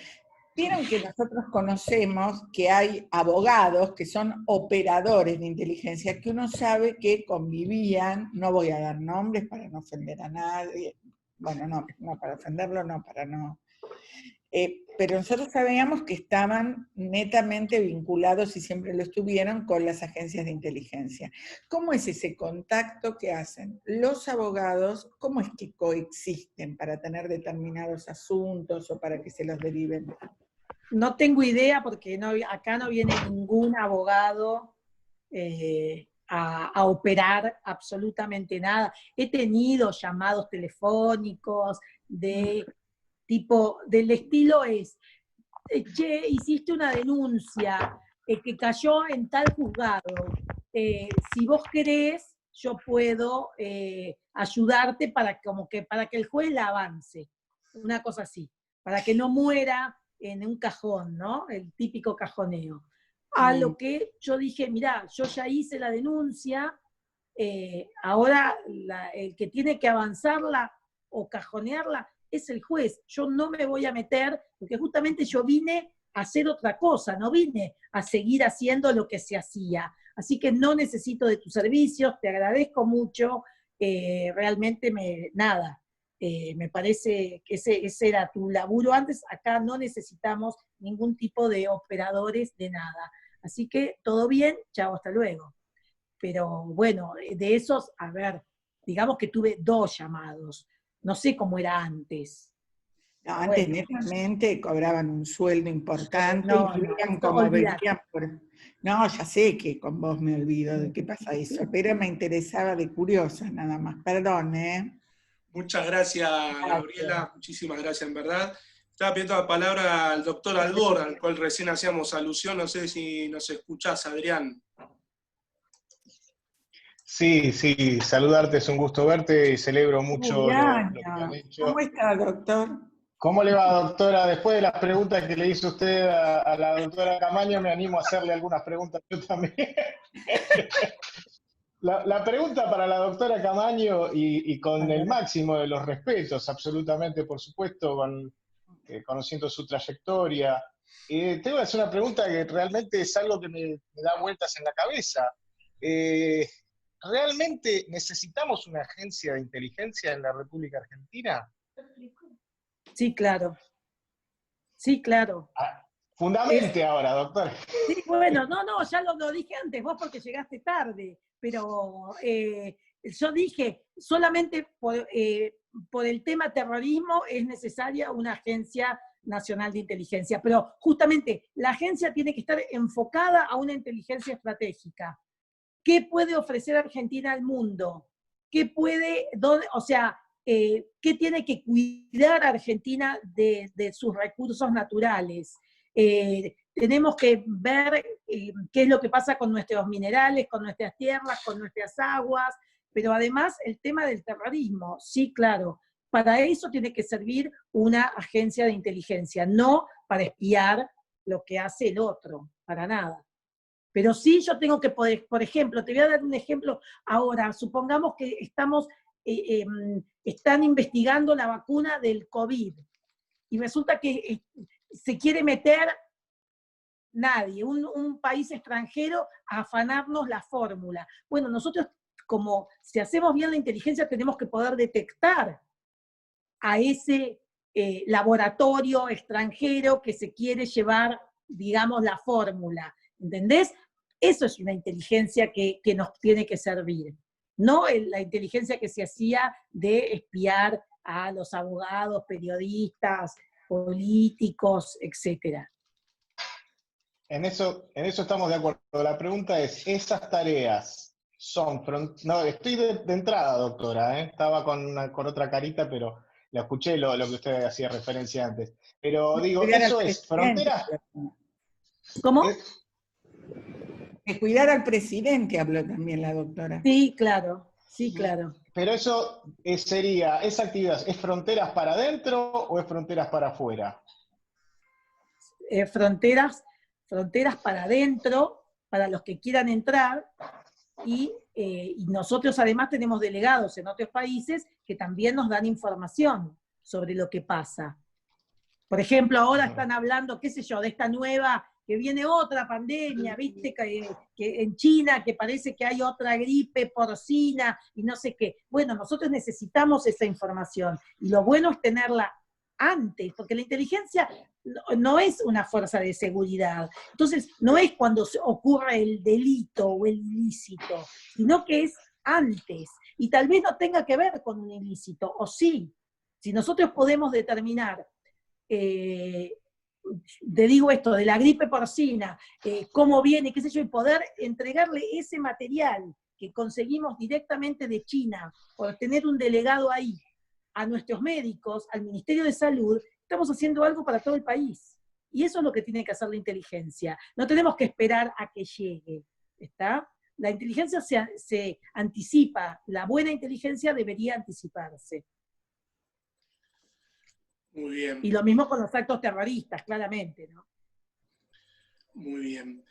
Vieron que nosotros conocemos que hay abogados que son operadores de inteligencia, que uno sabe que convivían, no voy a dar nombres para no ofender a nadie, bueno, no para ofenderlo, no, para no... pero nosotros sabíamos que estaban netamente vinculados y siempre lo estuvieron con las agencias de inteligencia. ¿Cómo es ese contacto que hacen los abogados? ¿Cómo es que coexisten para tener determinados asuntos o para que se los deriven? No tengo idea porque acá no viene ningún abogado a operar absolutamente nada. He tenido llamados telefónicos del estilo che, hiciste una denuncia que cayó en tal juzgado. Si vos querés, yo puedo ayudarte para que el juez la avance. Una cosa así, para que no muera en un cajón, ¿no? El típico cajoneo. A lo que yo dije, mirá, yo ya hice la denuncia, ahora el que tiene que avanzarla o cajonearla es el juez. Yo no me voy a meter, porque justamente yo vine a hacer otra cosa, no vine a seguir haciendo lo que se hacía. Así que no necesito de tus servicios, te agradezco mucho, realmente nada. Me parece que ese era tu laburo antes. Acá no necesitamos ningún tipo de operadores de nada. Así que todo bien, chao, hasta luego. Pero bueno, de esos, a ver, digamos que tuve 2 llamados. No sé cómo era antes. No, antes Bueno. netamente cobraban un sueldo importante No, y veían no, cómo olvidate. venían por... No, ya sé que con vos me olvido de qué pasa eso, pero me interesaba de curiosa nada más. Perdón, ¿eh? Muchas gracias, Gabriela, muchísimas gracias en verdad. Estaba pidiendo la palabra al doctor Albor, al cual recién hacíamos alusión, no sé si nos escuchás, Adrián. Sí, sí, saludarte, es un gusto verte y celebro mucho lo que han hecho. ¿Cómo está, doctor? ¿Cómo le va, doctora? Después de las preguntas que le hizo usted a la doctora Camaño, me animo a hacerle algunas preguntas yo también. La pregunta para la doctora Camaño, y con el máximo de los respetos, absolutamente, por supuesto, conociendo su trayectoria. Te voy a hacer una pregunta que realmente es algo que me da vueltas en la cabeza. ¿Realmente necesitamos una agencia de inteligencia en la República Argentina? Sí, claro. Sí, claro. Fundamente ahora, doctor. Sí, bueno, no, ya lo dije antes, vos porque llegaste tarde, pero yo dije, solamente por el tema terrorismo es necesaria una agencia nacional de inteligencia, pero justamente la agencia tiene que estar enfocada a una inteligencia estratégica. ¿Qué puede ofrecer Argentina al mundo? ¿Qué puede, o sea, qué tiene que cuidar Argentina de sus recursos naturales? Tenemos que ver qué es lo que pasa con nuestros minerales, con nuestras tierras, con nuestras aguas, pero además el tema del terrorismo, sí, claro, para eso tiene que servir una agencia de inteligencia, no para espiar lo que hace el otro, para nada. Pero sí yo tengo que poder, por ejemplo, te voy a dar un ejemplo ahora, supongamos que están investigando la vacuna del COVID y resulta que se quiere meter nadie, un país extranjero a afanarnos la fórmula. Bueno, nosotros como si hacemos bien la inteligencia tenemos que poder detectar a ese laboratorio extranjero que se quiere llevar, digamos, la fórmula. ¿Entendés? Eso es una inteligencia que nos tiene que servir. No la inteligencia que se hacía de espiar a los abogados, periodistas, políticos, etc. En eso estamos de acuerdo. La pregunta es, ¿esas tareas son... No, estoy de entrada, doctora, ¿eh? Estaba con otra carita, pero la escuché lo que usted hacía referencia antes. Pero digo, ¿eso es fronteras? ¿Cómo? De cuidar al presidente, habló también la doctora. Sí, claro, sí, claro. Pero eso sería, esa actividad, ¿es fronteras para adentro o es fronteras para afuera? Fronteras para adentro, para los que quieran entrar, y nosotros además tenemos delegados en otros países que también nos dan información sobre lo que pasa. Por ejemplo, ahora están hablando, qué sé yo, de esta nueva, que viene otra pandemia, viste, que en China, que parece que hay otra gripe porcina y no sé qué. Bueno, nosotros necesitamos esa información y lo bueno es tenerla antes, porque la inteligencia no es una fuerza de seguridad. Entonces, no es cuando ocurre el delito o el ilícito, sino que es antes. Y tal vez no tenga que ver con un ilícito, o sí. Si nosotros podemos determinar, te digo esto, de la gripe porcina, cómo viene, qué sé yo, y poder entregarle ese material que conseguimos directamente de China, por tener un delegado ahí, a nuestros médicos, al Ministerio de Salud, estamos haciendo algo para todo el país. Y eso es lo que tiene que hacer la inteligencia. No tenemos que esperar a que llegue, ¿está? La inteligencia se anticipa, la buena inteligencia debería anticiparse. Muy bien. Y lo mismo con los actos terroristas, claramente, ¿no? Muy bien.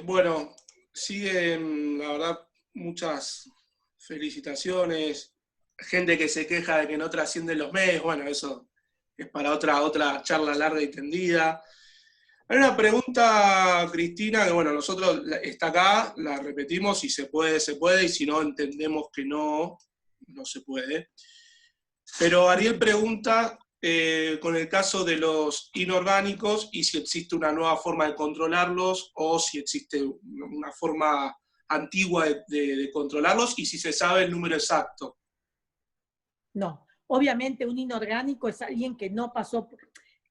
Bueno, siguen, la verdad, muchas felicitaciones. Gente que se queja de que no trascienden los medios, bueno, eso es para otra charla larga y tendida. Hay una pregunta, Cristina, que bueno, nosotros está acá, la repetimos, si se puede, y si no entendemos que no se puede. Pero Ariel pregunta con el caso de los inorgánicos y si existe una nueva forma de controlarlos o si existe una forma antigua de controlarlos y si se sabe el número exacto. No, obviamente un inorgánico es alguien que no pasó,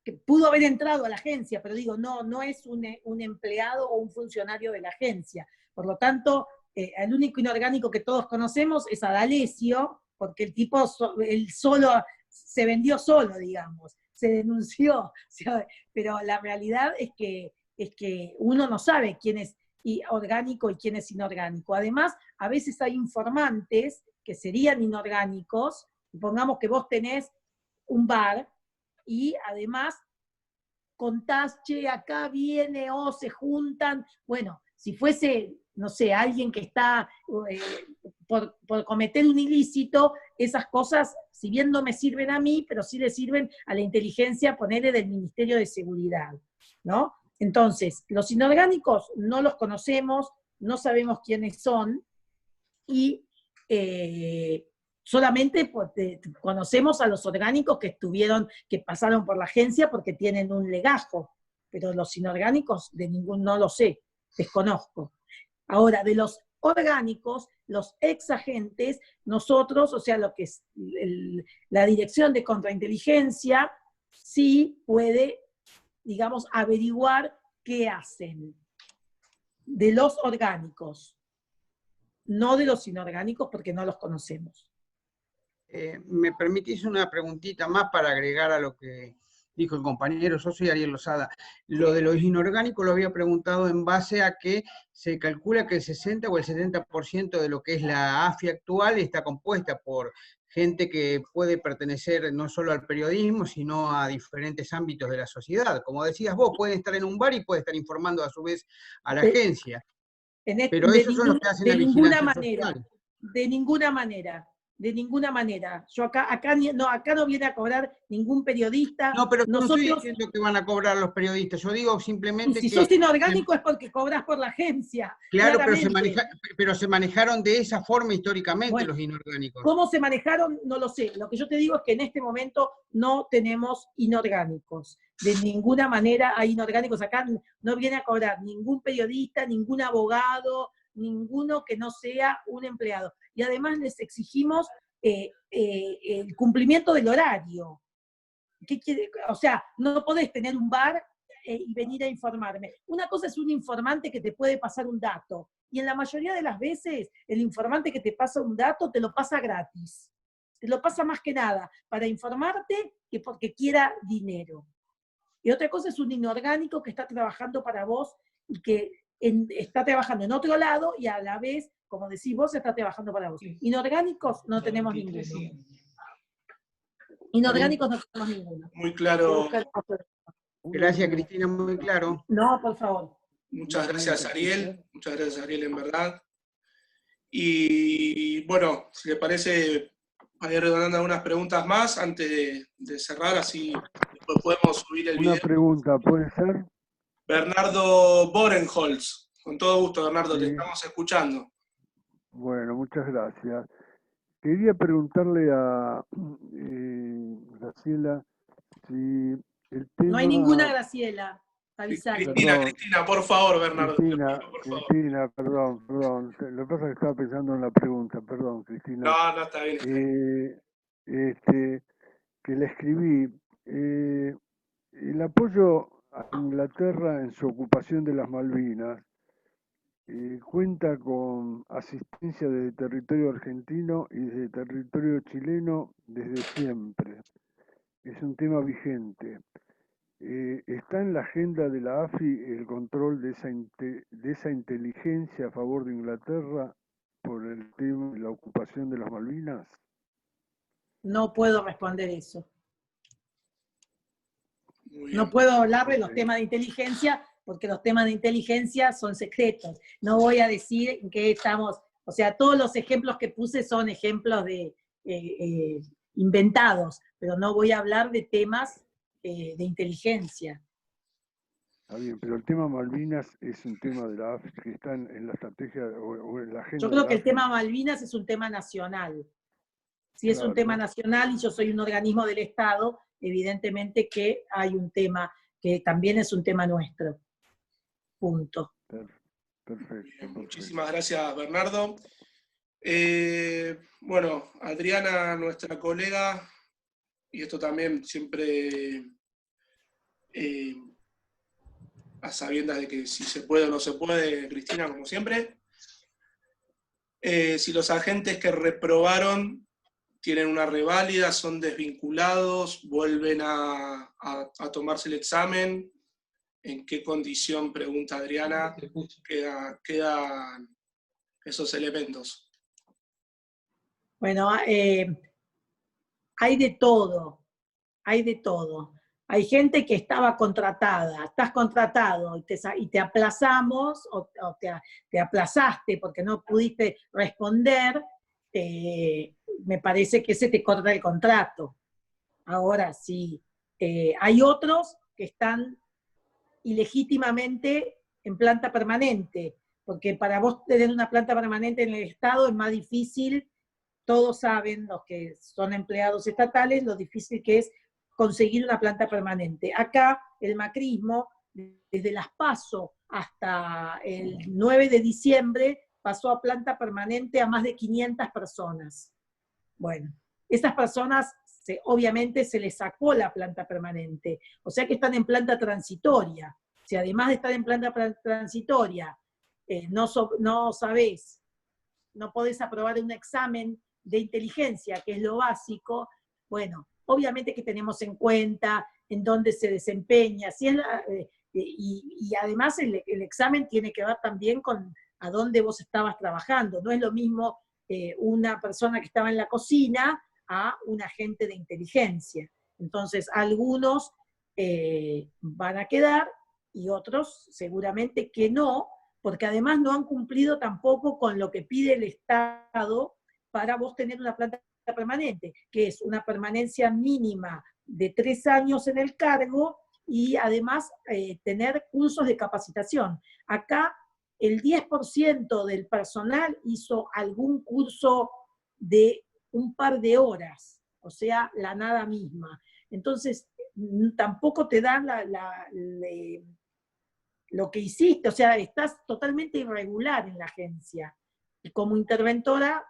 que pudo haber entrado a la agencia, pero digo, no es un empleado o un funcionario de la agencia. Por lo tanto, el único inorgánico que todos conocemos es D'Alessio, porque el tipo, él solo, se vendió solo, digamos, se denunció, o sea, pero la realidad es que uno no sabe quién es orgánico y quién es inorgánico. Además, a veces hay informantes que serían inorgánicos. Pongamos que vos tenés un bar y además contás, che, acá viene o se juntan. Bueno, si fuese, no sé, alguien que está por cometer un ilícito, esas cosas, si bien no me sirven a mí, pero sí le sirven a la inteligencia, ponerle del Ministerio de Seguridad, ¿no? Entonces, los inorgánicos no los conocemos, no sabemos quiénes son, y solamente conocemos a los orgánicos que pasaron por la agencia porque tienen un legajo, pero los inorgánicos no lo sé, desconozco. Ahora, de los orgánicos, los exagentes, nosotros, o sea, lo que es la Dirección de Contrainteligencia, sí puede, digamos, averiguar qué hacen. De los orgánicos, no de los inorgánicos porque no los conocemos. ¿Me permitís una preguntita más para agregar a lo que dijo el compañero? Yo soy Ariel Lozada. Lo de los inorgánicos lo había preguntado en base a que se calcula que el 60 o el 70% de lo que es la AFI actual está compuesta por gente que puede pertenecer no solo al periodismo, sino a diferentes ámbitos de la sociedad. Como decías vos, puede estar en un bar y puede estar informando a su vez a la agencia. Pero esos son los que hacen la vigilancia social. De ninguna manera. De ninguna manera. Yo acá no viene a cobrar ningún periodista. No, pero no estoy diciendo que van a cobrar los periodistas. Yo digo simplemente si sos inorgánico es porque cobras por la agencia. Claro, pero se manejaron de esa forma históricamente los inorgánicos. ¿Cómo se manejaron? No lo sé. Lo que yo te digo es que en este momento no tenemos inorgánicos. De ninguna manera hay inorgánicos. Acá no viene a cobrar ningún periodista, ningún abogado, ninguno que no sea un empleado. Y además les exigimos el cumplimiento del horario. ¿Qué quiere? O sea, no podés tener un bar y venir a informarme. Una cosa es un informante que te puede pasar un dato, y en la mayoría de las veces el informante que te pasa un dato te lo pasa gratis. Te lo pasa más que nada para informarte que porque quiera dinero. Y otra cosa es un inorgánico que está trabajando para vos y que está trabajando en otro lado y a la vez, como decís vos, está trabajando para vos. Inorgánicos no tenemos ninguno. Inorgánicos no tenemos ninguno. Muy claro. Gracias, Cristina, muy claro. No, por favor. Muchas gracias, Ariel. Muchas gracias, Ariel, en verdad. Y bueno, si le parece, para ir redondando algunas preguntas más antes de cerrar, así después podemos subir el video. Una pregunta, ¿puede ser? Bernardo Borenholz. Con todo gusto, Bernardo, te estamos escuchando. Bueno, muchas gracias. Quería preguntarle a Graciela si el tema... No hay ninguna Graciela. Cristina, por favor, Bernardo. Cristina, perdón. Lo que pasa es que estaba pensando en la pregunta, perdón, Cristina. No, está bien. Que le escribí. El apoyo a Inglaterra en su ocupación de las Malvinas cuenta con asistencia desde territorio argentino y desde territorio chileno desde siempre. Es un tema vigente. ¿Está en la agenda de la AFI el control de esa inteligencia a favor de Inglaterra por el tema de la ocupación de las Malvinas? No puedo responder eso. No puedo hablar de los temas de inteligencia porque los temas de inteligencia son secretos. No voy a decir en qué estamos, o sea, todos los ejemplos que puse son ejemplos de inventados, pero no voy a hablar de temas de inteligencia. Está bien, pero el tema Malvinas es un tema de la AFI que está en la estrategia o en la agenda. Yo creo que el tema Malvinas es un tema nacional. Si es un Claro. tema nacional y yo soy un organismo del Estado, evidentemente que hay un tema que también es un tema nuestro. Punto. Perfecto. Muchísimas gracias, Bernardo. Bueno, Adriana, nuestra colega, y esto también siempre a sabiendas de que si se puede o no se puede, Cristina, como siempre. Si los agentes que reprobaron tienen una reválida, son desvinculados, vuelven a tomarse el examen, ¿en qué condición, pregunta Adriana, quedan esos elementos? Bueno, hay de todo, hay de todo. Hay gente que estaba contratada, estás contratado y te aplazamos o te aplazaste porque no pudiste responder, me parece que se te corta el contrato. Ahora sí, hay otros que están ilegítimamente en planta permanente, porque para vos tener una planta permanente en el Estado es más difícil. Todos saben, los que son empleados estatales, lo difícil que es conseguir una planta permanente. Acá el macrismo, desde las PASO hasta el 9 de diciembre, pasó a planta permanente a más de 500 personas. Bueno, esas personas obviamente se les sacó la planta permanente, o sea que están en planta transitoria. Si además de estar en planta transitoria no sabés, no podés aprobar un examen de inteligencia, que es lo básico, bueno, obviamente que tenemos en cuenta en dónde se desempeña, si es y además el examen tiene que ver también con a dónde vos estabas trabajando. No es lo mismo una persona que estaba en la cocina a un agente de inteligencia. Entonces, algunos van a quedar y otros seguramente que no, porque además no han cumplido tampoco con lo que pide el Estado para vos tener una planta permanente, que es una permanencia mínima de 3 años en el cargo y además tener cursos de capacitación. Acá el 10% del personal hizo algún curso de un par de horas, o sea, la nada misma. Entonces, tampoco te dan lo que hiciste, o sea, estás totalmente irregular en la agencia. Y como interventora,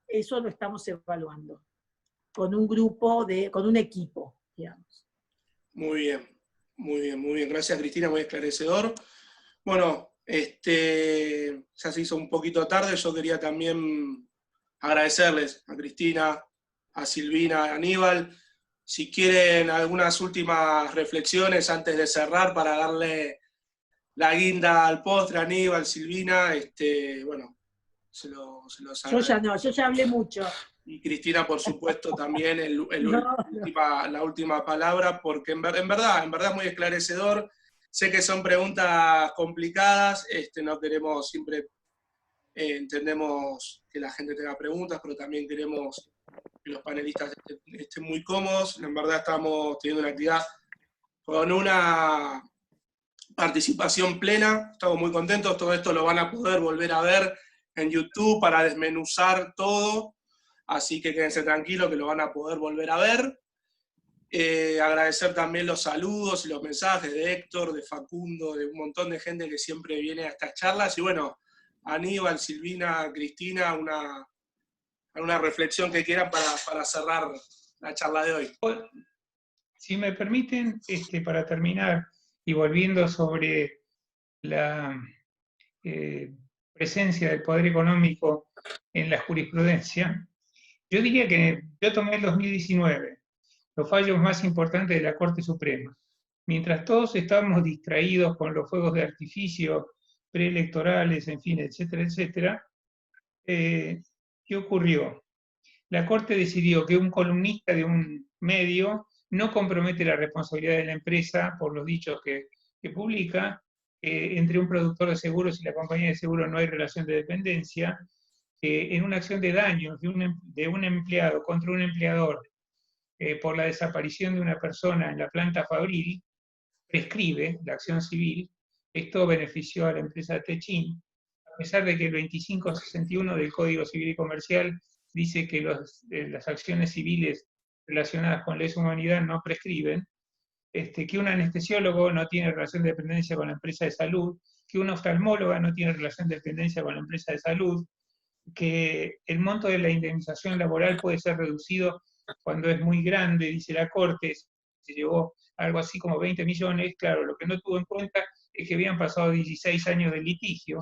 eso lo estamos evaluando, con un grupo, con un equipo, digamos. Muy bien, muy bien, muy bien. Gracias, Cristina, muy esclarecedor. Bueno, ya se hizo un poquito tarde, yo quería también agradecerles a Cristina, a Silvina, a Aníbal. Si quieren algunas últimas reflexiones antes de cerrar para darle la guinda al postre, Aníbal, Silvina, bueno, se los agradezco. Yo ya no, yo ya hablé mucho. Y Cristina, por supuesto, también No. la última palabra, porque en verdad es muy esclarecedor. Sé que son preguntas complicadas, no queremos siempre, entendemos que la gente tenga preguntas, pero también queremos que los panelistas estén muy cómodos. En verdad estamos teniendo una actividad con una participación plena, estamos muy contentos, todo esto lo van a poder volver a ver en YouTube para desmenuzar todo, así que quédense tranquilos que lo van a poder volver a ver. Agradecer también los saludos y los mensajes de Héctor, de Facundo, de un montón de gente que siempre viene a estas charlas, y bueno, Aníbal, Silvina, Cristina, una reflexión que quieran para cerrar la charla de hoy. Si me permiten, para terminar, y volviendo sobre la presencia del poder económico en la jurisprudencia, yo diría que yo tomé el 2019, los fallos más importantes de la Corte Suprema. Mientras todos estábamos distraídos con los fuegos de artificio preelectorales, en fin, etcétera, etcétera, ¿qué ocurrió? La Corte decidió que un columnista de un medio no compromete la responsabilidad de la empresa por los dichos que publica, entre un productor de seguros y la compañía de seguros no hay relación de dependencia, en una acción de daños de un empleado contra un empleador por la desaparición de una persona en la planta fabril, prescribe la acción civil. Esto benefició a la empresa Techin, a pesar de que el 2561 del Código Civil y Comercial dice que las acciones civiles relacionadas con lesa humanidad no prescriben, que un anestesiólogo no tiene relación de dependencia con la empresa de salud, que una oftalmóloga no tiene relación de dependencia con la empresa de salud, que el monto de la indemnización laboral puede ser reducido cuando es muy grande, dice la Corte, se llevó algo así como 20 millones, claro, lo que no tuvo en cuenta es que habían pasado 16 años de litigio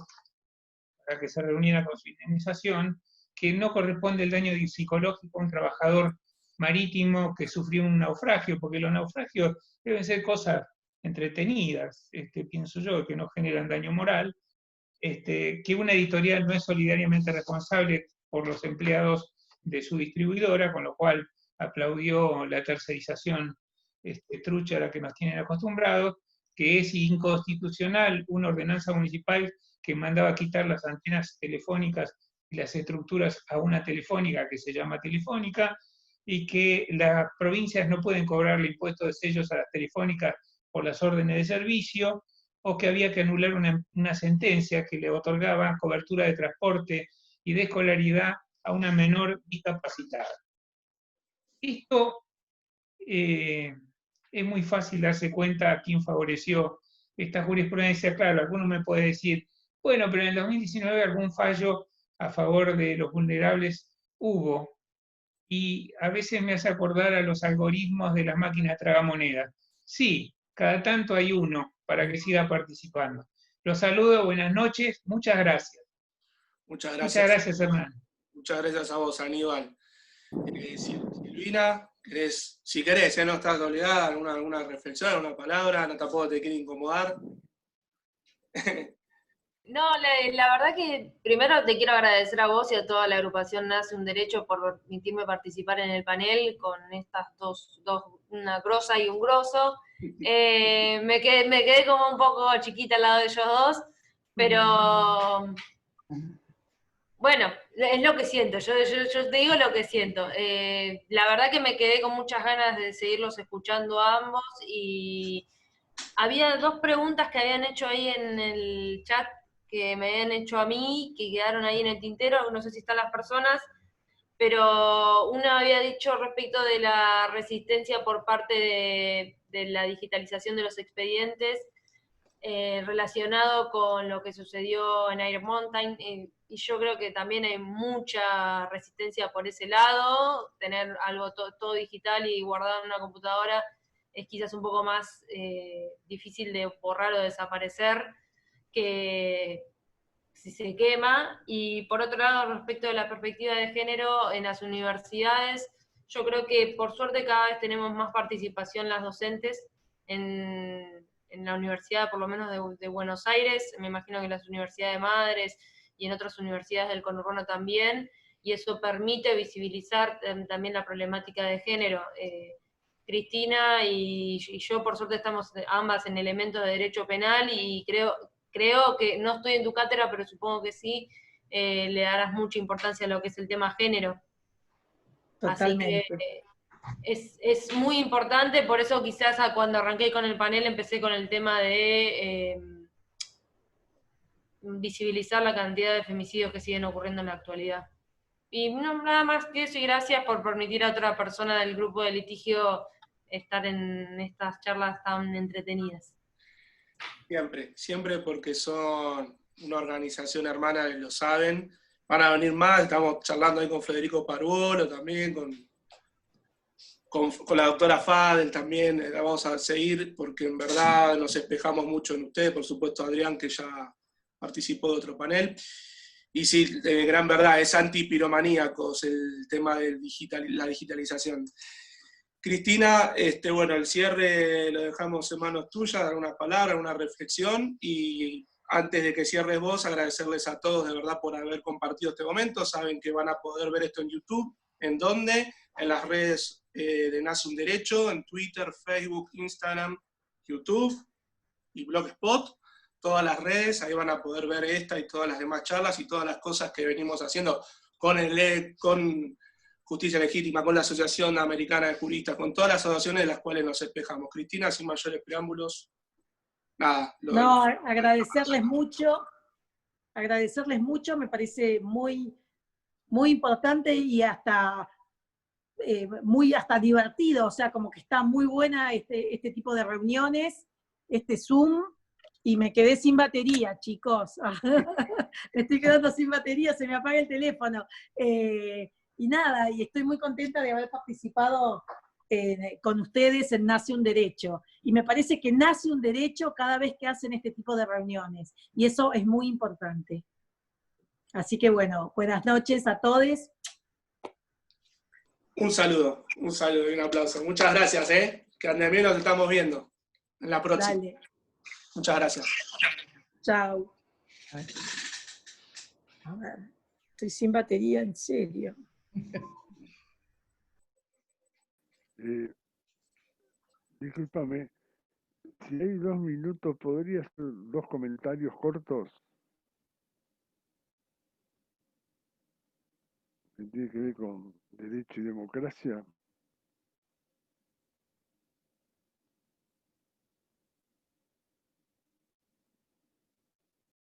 para que se reuniera con su indemnización, que no corresponde el daño psicológico a un trabajador marítimo que sufrió un naufragio, porque los naufragios deben ser cosas entretenidas, pienso yo, que no generan daño moral, que una editorial no es solidariamente responsable por los empleados de su distribuidora, con lo cual aplaudió la tercerización trucha a la que nos tienen acostumbrados, que es inconstitucional una ordenanza municipal que mandaba quitar las antenas telefónicas y las estructuras a una telefónica que se llama Telefónica, y que las provincias no pueden cobrarle impuestos de sellos a las telefónicas por las órdenes de servicio, o que había que anular una sentencia que le otorgaba cobertura de transporte y de escolaridad a una menor discapacitada. Esto es muy fácil darse cuenta a quién favoreció esta jurisprudencia. Claro, alguno me puede decir, bueno, pero en el 2019 algún fallo a favor de los vulnerables hubo, y a veces me hace acordar a los algoritmos de las máquinas tragamonedas. Sí, cada tanto hay uno para que siga participando. Los saludo, buenas noches, muchas gracias. Muchas gracias. Muchas gracias, Hernán. Muchas gracias a vos, Aníbal. Silvina, si querés, no estás obligada, alguna reflexión, alguna palabra, no tampoco te quiero incomodar. No, la verdad que primero te quiero agradecer a vos y a toda la agrupación Nace un Derecho por permitirme participar en el panel con estas dos una grosa y un grosso. Me quedé como un poco chiquita al lado de ellos dos, pero bueno, es lo que siento, yo te digo lo que siento. La verdad que me quedé con muchas ganas de seguirlos escuchando a ambos, y había dos preguntas que habían hecho ahí en el chat que me habían hecho a mí, que quedaron ahí en el tintero, no sé si están las personas, pero una había dicho respecto de la resistencia por parte de la digitalización de los expedientes, relacionado con lo que sucedió en Air Mountain, y yo creo que también hay mucha resistencia por ese lado. Tener algo todo digital y guardado en una computadora es quizás un poco más difícil de borrar o desaparecer que si se quema. Y por otro lado, respecto de la perspectiva de género en las universidades, yo creo que por suerte cada vez tenemos más participación las docentes en la universidad, por lo menos de Buenos Aires, me imagino que en las universidades de Madres y en otras universidades del conurbano también, y eso permite visibilizar también la problemática de género. Cristina y yo, por suerte, estamos ambas en elementos de derecho penal, y creo que, no estoy en tu cátedra, pero supongo que sí, le darás mucha importancia a lo que es el tema género. Totalmente. Así que es muy importante, por eso quizás cuando arranqué con el panel empecé con el tema de visibilizar la cantidad de femicidios que siguen ocurriendo en la actualidad. Y no, nada más que eso, y gracias por permitir a otra persona del grupo de litigio estar en estas charlas tan entretenidas. Siempre, porque son una organización hermana, lo saben. Van a venir más, estamos charlando ahí con Federico Paruolo también, con la doctora Fadel también, la vamos a seguir, porque en verdad nos espejamos mucho en ustedes, por supuesto Adrián, que ya participó de otro panel. Y sí, de gran verdad, es antipiromaníacos el tema de la digitalización. Cristina, bueno, el cierre lo dejamos en manos tuyas, dar una palabra, una reflexión, y antes de que cierres vos, agradecerles a todos de verdad por haber compartido este momento. Saben que van a poder ver esto en YouTube. ¿En dónde? En las redes de Nace un Derecho, en Twitter, Facebook, Instagram, YouTube y Blogspot. Todas las redes, ahí van a poder ver esta y todas las demás charlas y todas las cosas que venimos haciendo con con Justicia Legítima, con la Asociación Americana de Juristas, con todas las asociaciones de las cuales nos espejamos. Cristina, sin mayores preámbulos, nada. No, agradecerles mucho, me parece muy muy importante y hasta muy hasta divertido, o sea, como que está muy buena este tipo de reuniones, este Zoom, y me quedé sin batería, chicos. Me estoy quedando sin batería, se me apaga el teléfono. Y nada, y estoy muy contenta de haber participado con ustedes en Nace un Derecho. Y me parece que nace un derecho cada vez que hacen este tipo de reuniones. Y eso es muy importante. Así que bueno, buenas noches a todos. Un saludo y un aplauso. Muchas gracias, que ande bien, nos estamos viendo en la próxima. Dale. Muchas gracias. Chao. A ver, estoy sin batería, en serio. Discúlpame, si hay 2 minutos, ¿podrías hacer 2 comentarios cortos? Que tiene que ver con derecho y democracia.